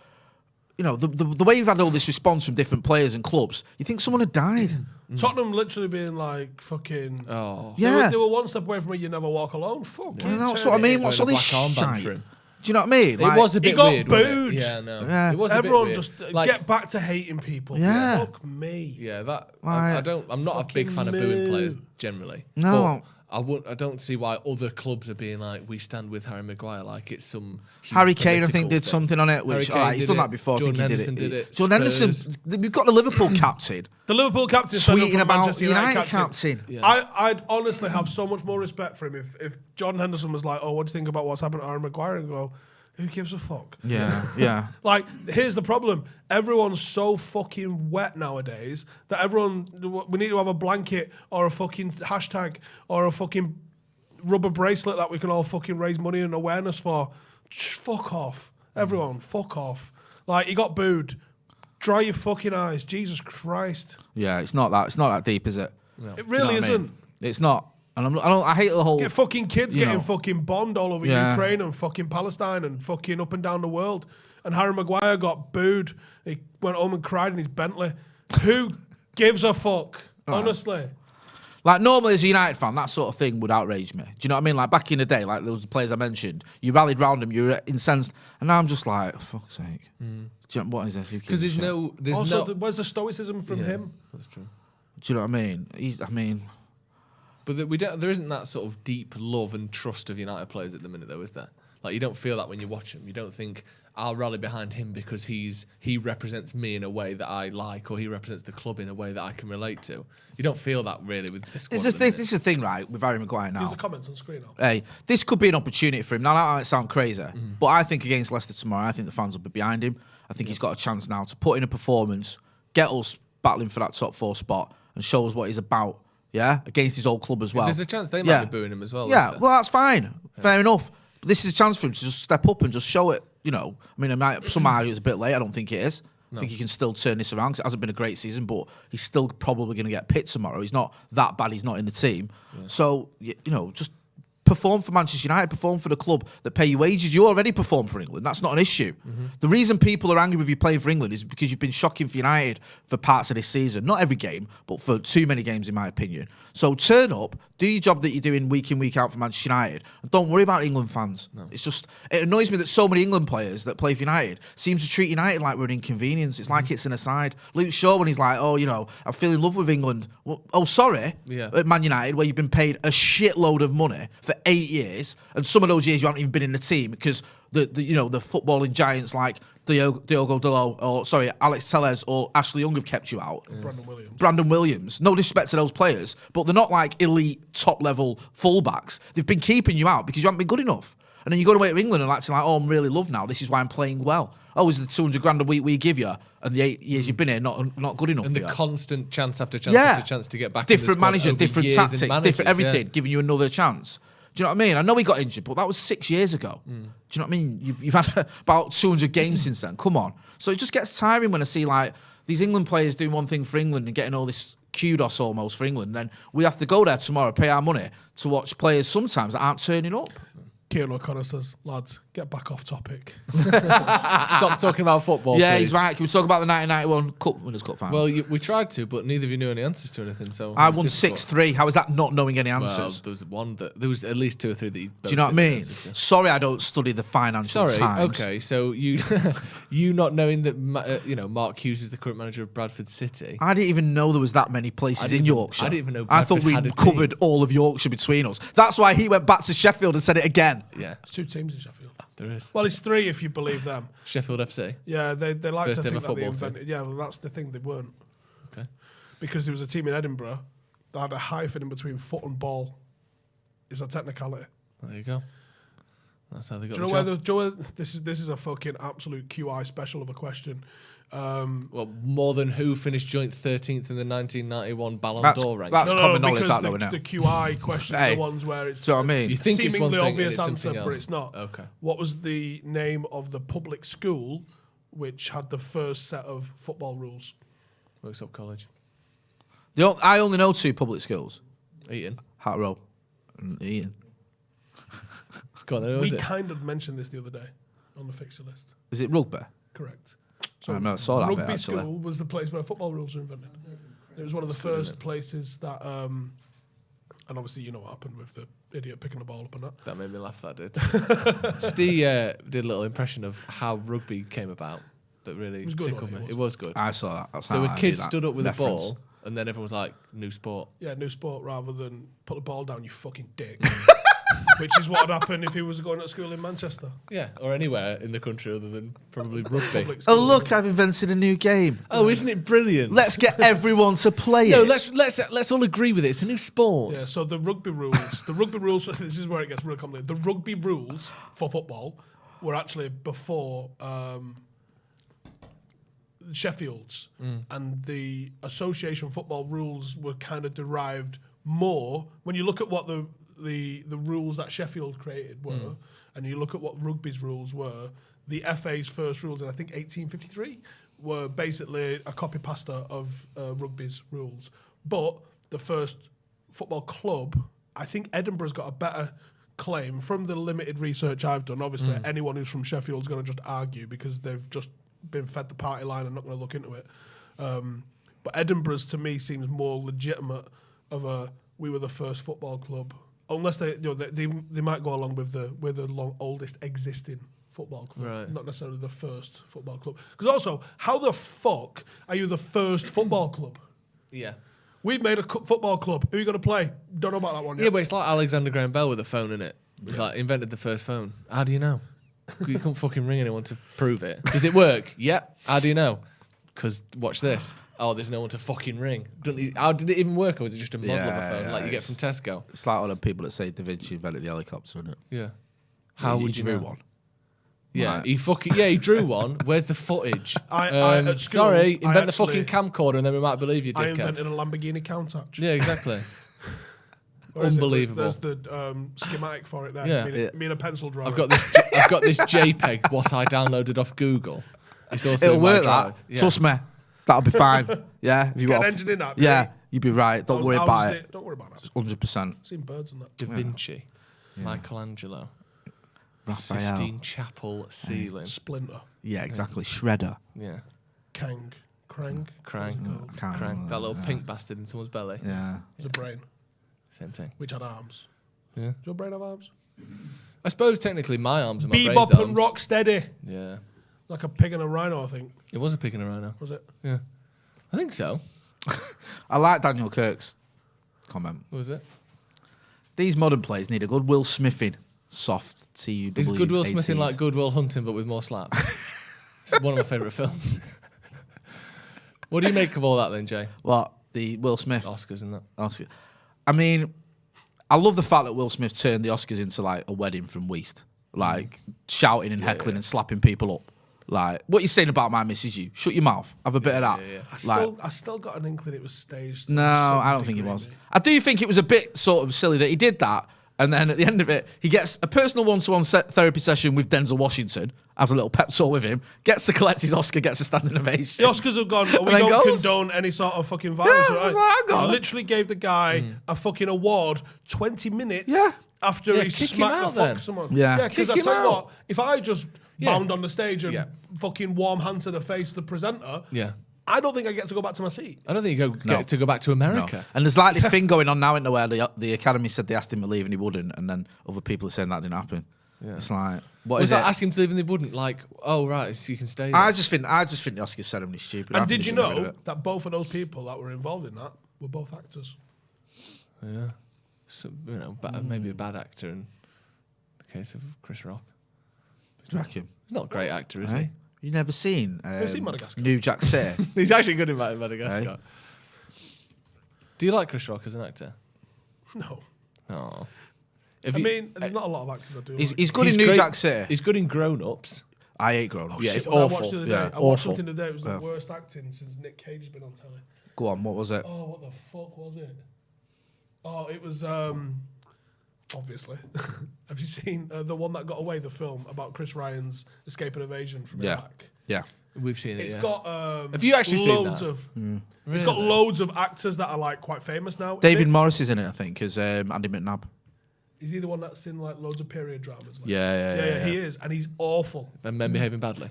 You know, the way you've had all this response from different players and clubs, you think someone had died. Tottenham literally being like, fucking... Oh. Yeah. They were one step away from a you never walk alone. That's what I mean. What's all this shite? Do you know what I mean? It was a bit weird. He got booed. Yeah, no. Yeah. It was Everyone a bit just weird. get back to hating people. Yeah. Fuck me. Yeah, I'm not a big fan of booing players generally. No. But I don't see why other clubs are being like, we stand with Harry Maguire, like it's some huge All Kane, I think, did thing. something on it, which, he's done that before. Jordan I think Henderson did it. Jordan Henderson, we've got the Liverpool captain. The Liverpool captain tweeting about Manchester United captain. Yeah. I'd honestly have so much more respect for him if Jordan Henderson was like, oh, what do you think about what's happened to Harry Maguire? And go, who gives a fuck? Yeah. Like, here's the problem. Everyone's so fucking wet nowadays that we need to have a blanket or a fucking hashtag or a fucking rubber bracelet that we can all fucking raise money and awareness for. Just fuck off. Everyone, fuck off. Like, he got booed. Dry your fucking eyes. Jesus Christ. Yeah, it's not that deep, is it? No. It really isn't. I mean? It's not. And I hate the whole... Get fucking kids getting fucking bombed all over Ukraine and fucking Palestine and fucking up and down the world. And Harry Maguire got booed. He went home and cried in his Bentley. Who gives a fuck? Honestly. Like, normally as a United fan, that sort of thing would outrage me. Do you know what I mean? Like, back in the day, like those players I mentioned, you rallied round them, you were incensed, and now I'm just like, for fuck's sake. Do you know, what is this? Because where's the stoicism from him? That's true. Do you know what I mean? But there isn't that sort of deep love and trust of United players at the minute, though, is there? Like, you don't feel that when you watch them. You don't think, I'll rally behind him because he represents me in a way that I like, or he represents the club in a way that I can relate to. You don't feel that really with this squad. This is the thing, right, with Harry Maguire now. There's a comment on screen now. Hey, this could be an opportunity for him. Now, that might sound crazy, but I think against Leicester tomorrow, I think the fans will be behind him. I think he's got a chance now to put in a performance, get us battling for that top 4 spot, and show us what he's about. Yeah, against his old club as well. There's a chance they might be booing him as well. Yeah, well, that's fine. Fair enough. But this is a chance for him to just step up and just show it. You know, I mean, some argue it's a bit late. I don't think it is. I think he can still turn this around, because it hasn't been a great season, but he's still probably going to get picked tomorrow. He's not that bad. He's not in the team. Yeah. So, you know, just perform for Manchester United, perform for the club that pay you wages. You already perform for England. That's not an issue. The reason people are angry with you playing for England is because you've been shocking for United for parts of this season. Not every game, but for too many games, in my opinion. So turn up, do your job that you're doing week in, week out for Manchester United, and don't worry about England fans. No. It's just, it annoys me that so many England players that play for United seem to treat United like we're an inconvenience. It's like it's an aside. Luke Shaw, when he's like, oh, you know, I feel in love with England. Well, oh, sorry. Yeah. At Man United, where you've been paid a shitload of money for 8 years, and some of those years you haven't even been in the team because the footballing giants like Diogo Dalot, or Alex Telles or Ashley Young have kept you out. Brandon Williams. No disrespect to those players, but they're not like elite top level fullbacks. They've been keeping you out because you haven't been good enough. And then you go away to England and acting like, oh, I'm really loved now. This is why I'm playing well. Oh, is the 200 grand a week we give you, and the 8 years you've been here not good enough? And for the you? constant chance after chance after chance to get back. Different in the manager, different tactics, different everything, yeah. giving you another chance. Do you know what I mean? I know he got injured, but that was 6 years ago. Do you know what I mean? You've had about 200 games since then. Come on. So it just gets tiring when I see like these England players doing one thing for England and getting all this kudos almost for England. Then we have to go there tomorrow, pay our money to watch players sometimes that aren't turning up. Kieran O'Connor says, lads, get back off topic. Stop talking about football, yeah, please. he's right. Can we talk about the 1991 Cup Winners' Cup final? Well, we tried to, but neither of you knew any answers to anything. So I won 6-3. How is that not knowing any answers? Well, there was at least 2 or 3 that you both. Do you know what I mean? Sorry, I don't study the Financial Times. Okay, so you not knowing that Mark Hughes is the current manager of Bradford City. I didn't even know there was that many places in Yorkshire. I didn't even know Bradford I thought we covered all of Yorkshire between us. That's why he went back to Sheffield and said it again. Yeah. 2 teams in Sheffield. There is. Well, it's 3 if you believe them. Sheffield FC. Yeah, they like First to think ever that they football invented. Yeah, well, that's the thing. They weren't. Okay. Because there was a team in Edinburgh that had a hyphen in between foot and ball. It's a technicality. There you go. That's how they got Do you the know job. where this is a fucking absolute QI special of a question. Well, more than who finished joint 13th in the 1991 Ballon d'Or ranking? That's common knowledge, because that though, the innit? QI questions are the ones where it's Do you know what I mean? You think it's one seemingly thing and obvious it's answer, something but else. it's not. Okay. What was the name of the public school which had the first set of football rules? Works up college. I only know 2 public schools. Eton. Harrow and Eton. Go on, then, who We was it? kind of mentioned this the other day on the fixture list. Is it rugby? Correct. I never saw that bit, Rugby actually. school was the place where football rules were invented. It was one of the first places that, and obviously you know what happened with the idiot picking the ball up and that. That made me laugh, that did. Steve did a little impression of how rugby came about that really was good, tickled me. wasn't it? It was good. I saw that. That's So how a I kid knew that stood up with reference. a ball, and then everyone was like, new sport. Yeah, new sport rather than put the ball down, you fucking dick. Which is what would happen if he was going to school in Manchester. Yeah, or anywhere in the country other than probably rugby. Public Oh school. look, I've invented a new game. Oh, isn't it brilliant? Let's get everyone to play No, it. let's all agree with it. It's a new sport. Yeah, so the rugby rules, this is where it gets really complicated. The rugby rules for football were actually before Sheffield's, and the association football rules were kind of derived more when you look at what the rules that Sheffield created were, and you look at what rugby's rules were. The FA's first rules in I think 1853 were basically a copy pasta of rugby's rules, but the first football club, I think Edinburgh's got a better claim from the limited research I've done. Obviously, anyone who's from Sheffield's going to just argue because they've just been fed the party line and not going to look into it. But Edinburgh's to me seems more legitimate of we were the first football club, unless they might go along with the oldest existing football club, Right. not necessarily the first football club. Because also, how the fuck are you the first football club? Yeah. We've made a football club. Who are you going to play? Don't know about that one yet. Yeah, but it's like Alexander Graham Bell with a phone in it. He's like invented the first phone. How do you know? You can't fucking ring anyone to prove it. Does it work? Yeah. How do you know? Because watch this. Oh, there's no one to fucking ring. How did it even work, or was it just a model of a phone like you get from Tesco? It's like all the people that say Da Vinci invented the helicopter, isn't it? Yeah. How would you drew know? one? Yeah, Right. he drew one. Where's the footage? At school, sorry, invent the actually- fucking camcorder and then we might believe you, I dickhead. invented a Lamborghini Countach. Yeah, exactly. Where is it? Unbelievable. There's the schematic for it there. Yeah. Me and a pencil drawing. I've got this JPEG what I downloaded off Google. It's also It'll in my work. drive. That Yeah. Trust me, that'll be fine. Yeah, if you Get got an engine in that. Yeah, really. you'd be right. Don't worry How about does it. Don't worry about that. 100%. Seen birds and that. Da Vinci, Michelangelo, Raphael. Sistine Chapel ceiling. Splinter. Yeah, exactly. Shredder. Yeah, Krang. Krang. Crank, Can't Crank. remember That little pink bastard in someone's belly. Yeah. There's a brain, Same thing. which had arms. Yeah. Does your brain have arms? I suppose technically my arms are my brain's Bebop arms. and rock steady. Yeah. Like a pig and a rhino, I think. It was a pig and a rhino. Was it? Yeah. I think so. I like Daniel Kirk's comment. What was it? These modern players need a good Will Smithing. Soft T-U-W. Is Goodwill Smithing 80s. like Goodwill Hunting but with more slaps? It's one of my favourite films. What do you make of all that then, Jay? What? The Will Smith Oscars and that. Oscar. I mean, I love the fact that Will Smith turned the Oscars into like a wedding from Weast. Like shouting and heckling and slapping people up. Like, what you saying about my missus, you? Shut your mouth. Have a bit of that. I still got an inkling it was staged. to No, some I don't think it degree, was. mate. I do think it was a bit sort of silly that he did that, and then at the end of it, he gets a personal one-to-one therapy session with Denzel Washington, has a little pep talk with him, gets to collect his Oscar, gets a standing ovation. The Oscars have gone, we then don't goes. condone any sort of fucking violence. Yeah, I was right? like, hang on. I literally gave the guy a fucking award 20 minutes Yeah. after Yeah, he kick him smacked out the fuck then. someone. Yeah. Because Kick I him tell you out. what, if I just Yeah. bound on the stage and Yeah. fucking warm hand to the face of the presenter, Yeah. I don't think I get to go back to my seat. I don't think you get to go back to America. And there's like this thing going on now, where the Academy said they asked him to leave and he wouldn't, and then other people are saying that didn't happen. Yeah. It's like, what Was is that it? asking to leave and they wouldn't? Like, oh, right, so you can stay there. I just think the Oscar ceremony's stupid. I And think did you they should get rid know of it. that both of those people that were involved in that were both actors? Yeah. So, maybe a bad actor in the case of Chris Rock. Do you reckon? He's not a great actor, is Hey? You never seen, seen Madagascar? New Jack City? he? He's actually good in Madagascar. Hey? Do you like Chris Rock as an actor? No. Oh. there's not a lot of actors that do. He's good in New Jack City. He's good in Grown Ups. I hate Grown Ups. Yeah, it's I awful. watched the other day. I watched something the other day. It was the worst acting since Nick Cage has been on telly. Go on, what was it? Oh, what the fuck was it? Oh, it was obviously. Have you seen the one that got away? The film about Chris Ryan's escape and evasion from Iraq. Yeah. We've seen it. It's yeah. got Have you actually seen loads that? of. It's got loads of actors that are like quite famous now. David Morris is in it, I think, as Andy McNabb. Is he the one that's in like loads of period dramas? Like? Yeah. He is, and he's awful. And men behaving badly.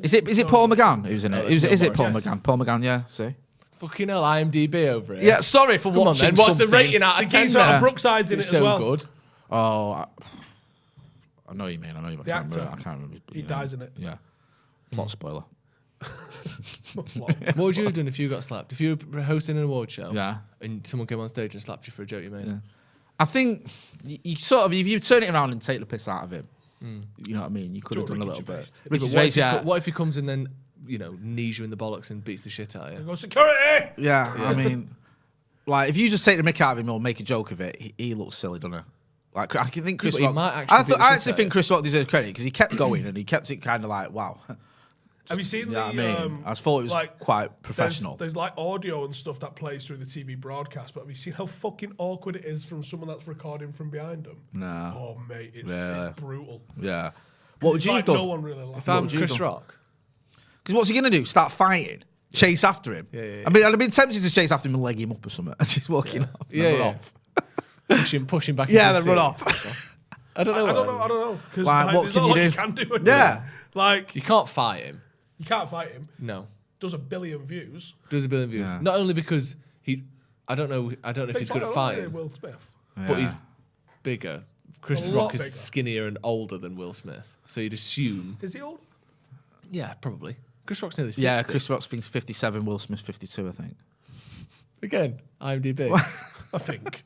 Is it Paul McGann who's in it? Is it Paul Morris. McGann? Paul McGann, yeah. See. Fucking hell, IMDb over it. Yeah, sorry for Come on, watching then. What's the something. rating out of 10? He's got Brookside's in it It's as so well. good. Oh, I know what you mean. I The actor. I can't remember. He dies in it. Yeah. Plot spoiler. What would you have done if you got slapped? If you were hosting an award show, Yeah. and someone came on stage and slapped you for a joke you made. Yeah. I think you sort of, if you turn it around and take the piss out of him, you know what I mean? You could have done a little bit. Ricky Gervais, What if he comes and then, knees you in the bollocks and beats the shit out of you? Go security. Yeah, I mean, like if you just take the mick out of him or make a joke of it, he looks silly, doesn't he? Like I think Chris but he Rock. might actually beat the I shit actually out think of Chris Rock deserves credit because he kept going and he kept it kind of like, wow. Have you seen Yeah, the? I mean, I thought it was like, quite professional. There's like audio and stuff that plays through the TV broadcast, but have you seen how fucking awkward it is from someone that's recording from behind them? No. Oh mate, it's brutal. Yeah. What would you have done? No one really likes. If I'm would you have Chris done? Rock, Because what's he going to do? Start fighting? Chase after him? Yeah. I mean, I'd have been tempted to chase after him and leg him up or something as he's walking off. and then run off. push him back. Yeah, into then the run seat. off. I don't know. I don't know. Because Like, what there's can not you a lot do? you can do. anyway. Yeah. Like You can't fight him. you can't fight him. No. Does 1 billion views. Does 1 billion views. Yeah. Not only because I don't know if he's good at fighting, Will Smith. but he's bigger. Chris A Rock lot is bigger. skinnier and older than Will Smith. So you'd assume. Is he old? Yeah, probably. Chris Rock's nearly 60. Yeah, Chris Rock's 57, Will Smith 52, I think. Again, IMDb. I think.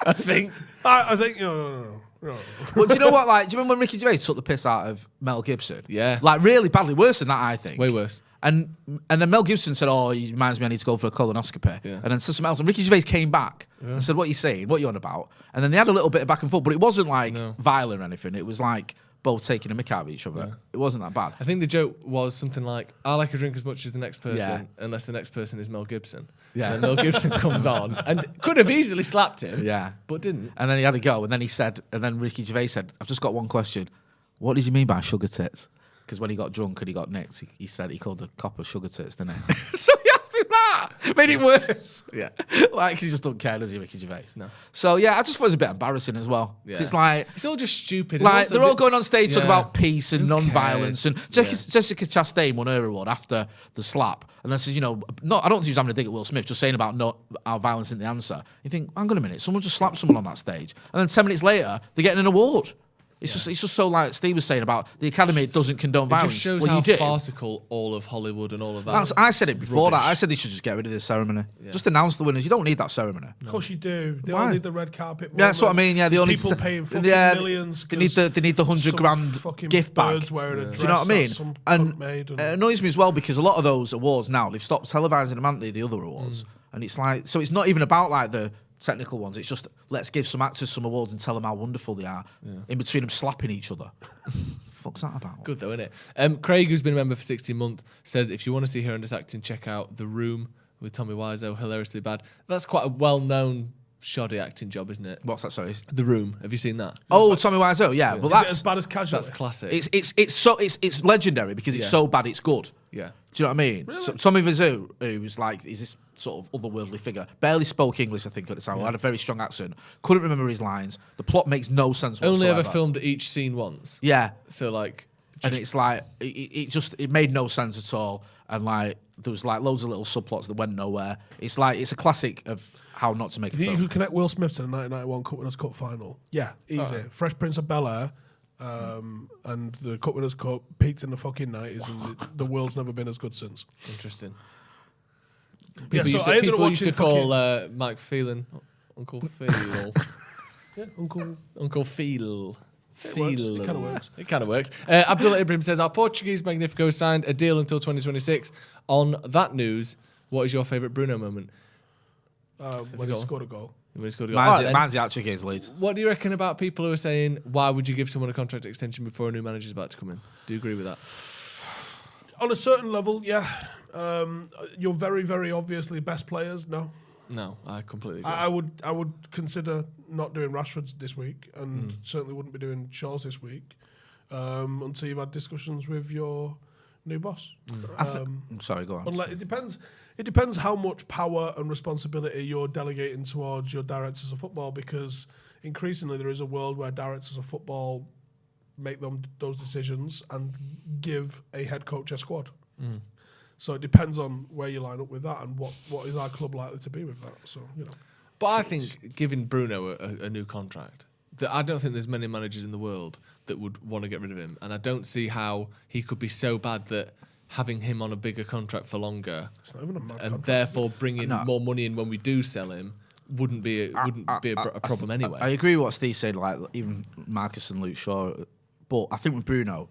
I think. I think no. Well, do you know what? Like, do you remember when Ricky Gervais took the piss out of Mel Gibson? Yeah. Like, really badly, worse than that, I think. Way worse. And then Mel Gibson said, "Oh, he reminds me I need to go for a colonoscopy." Yeah. And then said something else. And Ricky Gervais came back and said, "What are you saying? What are you on about?" And then they had a little bit of back and forth, but it wasn't like violent or anything. It was like both taking a mick out of each other. Yeah. It wasn't that bad. I think the joke was something like, I like a drink as much as the next person, Yeah. unless the next person is Mel Gibson. Yeah. And then Mel Gibson comes on and could have easily slapped him, Yeah. but didn't. And then he had a go. And then he said, and then Ricky Gervais said, "I've just got one question. What did you mean by sugar tits?" Because when he got drunk and he got nicked, he said he called the copper sugar tits, didn't he? So he asked him that. Made it worse. Yeah. Like, 'cause he just don't care, does he, Ricky Gervais? No. So, yeah, I just thought it was a bit embarrassing as well. 'Cause Yeah. it's like... It's all just stupid. And Like, also they're all going on stage talking Yeah. about peace and Who non-violence. And cares? Jessica Chastain won her award after the slap. And then says, I don't think he was having a dig at Will Smith, just saying about how violence isn't the answer. You think, hang on a minute, someone just slapped someone on that stage. And then 10 minutes later, they're getting an award. It's just so like Steve was saying about the Academy doesn't condone It violence. just shows Well, how you do. farcical all of Hollywood and all of that. I said it before rubbish. that. I said they should just get rid of this ceremony. Just announce the winners. You don't need that ceremony. Of course you do. They Why? all need the red carpet. Yeah, that's what I mean. Yeah, they There's all need people to paying fucking millions. They need the 100 grand fucking gift bag. birds wearing a Do you know what I mean? dress that some And cunt made it annoys me as well because a lot of those awards now they've stopped televising them, haven't they? The other awards, and it's like so it's not even about like the technical ones. It's just let's give some actors some awards and tell them how wonderful they are. In between them slapping each other. Fuck's that about? Good though, isn't it? Craig, who's been a member for 16 months, says if you want to see horrendous acting, check out The Room with Tommy Wiseau, hilariously bad. That's quite a well-known shoddy acting job, isn't it? What's that? Sorry. The Room. Have you seen that? Oh, Tommy Wiseau. Yeah, but Is it that's as bad as Casual? That's classic. it's legendary because it's so bad it's good. Yeah. Do you know what I mean? Really? So, Tommy Wiseau, who's like, is this sort of otherworldly figure, barely spoke English, I think, at the time. Had a very strong accent. Couldn't remember his lines. The plot makes no sense whatsoever. Only ever filmed each scene once. Yeah. So like, And it's like, it made no sense at all. And like, there was like loads of little subplots that went nowhere. It's like, it's a classic of how not to make a You film. could connect Will Smith to the 1991 Cup Winners' Cup final. Yeah, easy. Fresh Prince of Bel-Air and the Cup Winners' Cup peaked in the fucking 90s and the world's never been as good since. interesting. Yeah, People so I ended up used to watching call Mike Phelan Uncle Phil. Yeah, Uncle Phil. It works. It kinda works. It kind of works. Abdullah Ibrahim says, our Portuguese Magnifico signed a deal until 2026. On that news, what is your favourite Bruno moment? when he scored a goal. When he scored a goal. Mine's the hat-trick against Leeds. What do you reckon about people who are saying, why would you give someone a contract extension before a new manager's about to come in? Do you agree with that? On a certain level, yeah. You're very, very obviously best players. No, I completely agree. I would consider not doing Rashford's this week, and certainly wouldn't be doing Shaw's this week until you've had discussions with your new boss. I'm sorry, go on. It depends. It depends how much power and responsibility you're delegating towards your directors of football, because increasingly there is a world where directors of football make those decisions and give a head coach a squad. So it depends on where you line up with that and what is our club likely to be with that. So, you know. But I think giving Bruno a new contract, I don't think there's many managers in the world that would want to get rid of him, and I don't see how he could be so bad that having him on a bigger contract for longer, and therefore bringing more money in when we do sell him, wouldn't be a problem anyway. I agree with what Steve said, like even Marcus and Luke Shaw, but I think with Bruno,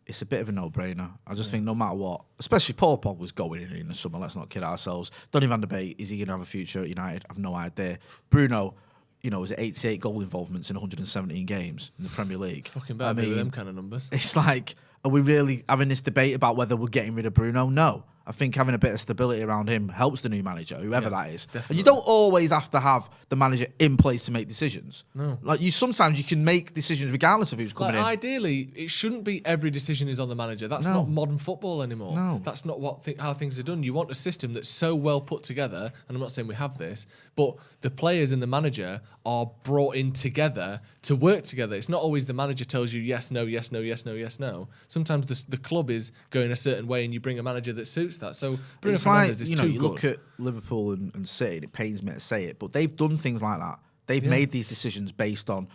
it's a bit of a no-brainer. I just think no matter what, especially Paul Pogba's going in the summer, let's not kid ourselves. Donny van de Beek, is he going to have a future at United? I've no idea. Bruno, was it 88 goal involvements in 117 games in the Premier League? Fucking bad with them kind of numbers. It's like, are we really having this debate about whether we're getting rid of Bruno? No. I think having a bit of stability around him helps the new manager, whoever that is. Definitely. And you don't always have to have the manager in place to make decisions. No. Like sometimes you can make decisions regardless of who's coming in. Ideally, it shouldn't be every decision is on the manager. That's not modern football anymore. No. That's not how things are done. You want a system that's so well put together, and I'm not saying we have this, but the players and the manager are brought in together to work together. It's not always the manager tells you yes, no, yes, no, yes, no, yes, no. Sometimes the club is going a certain way and you bring a manager that suits that. So Bruno Fernandes is too good. You look at Liverpool and City, and it pains me to say it, but they've done things like that. They've made these decisions based on,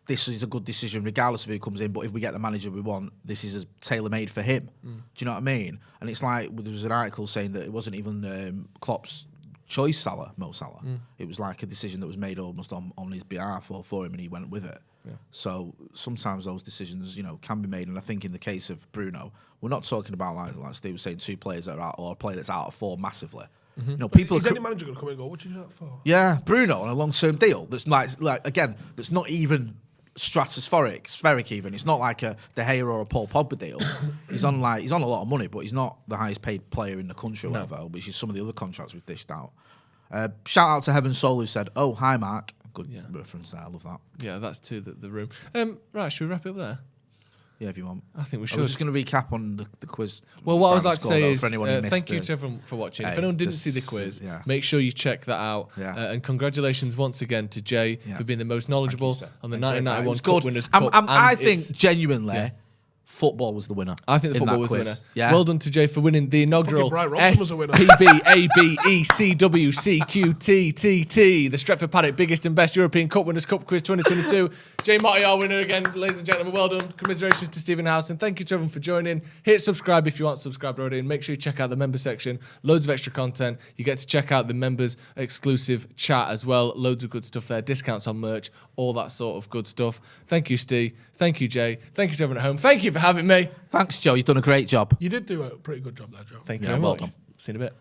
this is a good decision regardless of who comes in, but if we get the manager we want, this is tailor-made for him. Do you know what I mean? And it's like, there was an article saying that it wasn't even Klopp's choice, Mo Salah. It was like a decision that was made almost on his behalf or for him, and he went with it. Yeah. So sometimes those decisions, can be made. And I think in the case of Bruno, we're not talking about like Steve was saying, two players that are out, or a player that's out of form massively. People. Is any manager going to come in and go, "What did you do that for?" Yeah, Bruno on a long-term deal. That's like again, that's not even stratospheric even. It's not like a De Gea or a Paul Pogba deal. he's on a lot of money, but he's not the highest paid player in the country, or whatever, which is some of the other contracts we've dished out. Shout out to Heaven Soul, who said, "Oh, hi Mark." Good reference there. I love that. Yeah, that's to the room. Right, should we wrap it up there? Yeah, if you want. I think we should. We're just going to recap on the quiz. Well, what I was like to say is thank you to everyone for watching. If anyone didn't see the quiz, make sure you check that out. And congratulations once again to Jay for being the most knowledgeable on the 1991 Cup Winners' Cup. I think genuinely, football was the winner. I think the football was the winner. Yeah. Well done to Jay for winning the inaugural SPBABECWCQTTT, the Stretford Paddock Biggest and Best European Cup Winners' Cup Quiz 2022. Jay Motti, our winner again, ladies and gentlemen. Well done. Commiserations to Stephen Howson. Thank you to everyone for joining. Hit subscribe if you aren't subscribed already, and make sure you check out the member section. Loads of extra content. You get to check out the members' exclusive chat as well. Loads of good stuff there. Discounts on merch. All that sort of good stuff. Thank you, Steve. Thank you, Jay. Thank you to everyone at home. Thank you for having me. Thanks, Joe. You've done a great job. You did do a pretty good job there, Joe. Thank you very much. See you in a bit.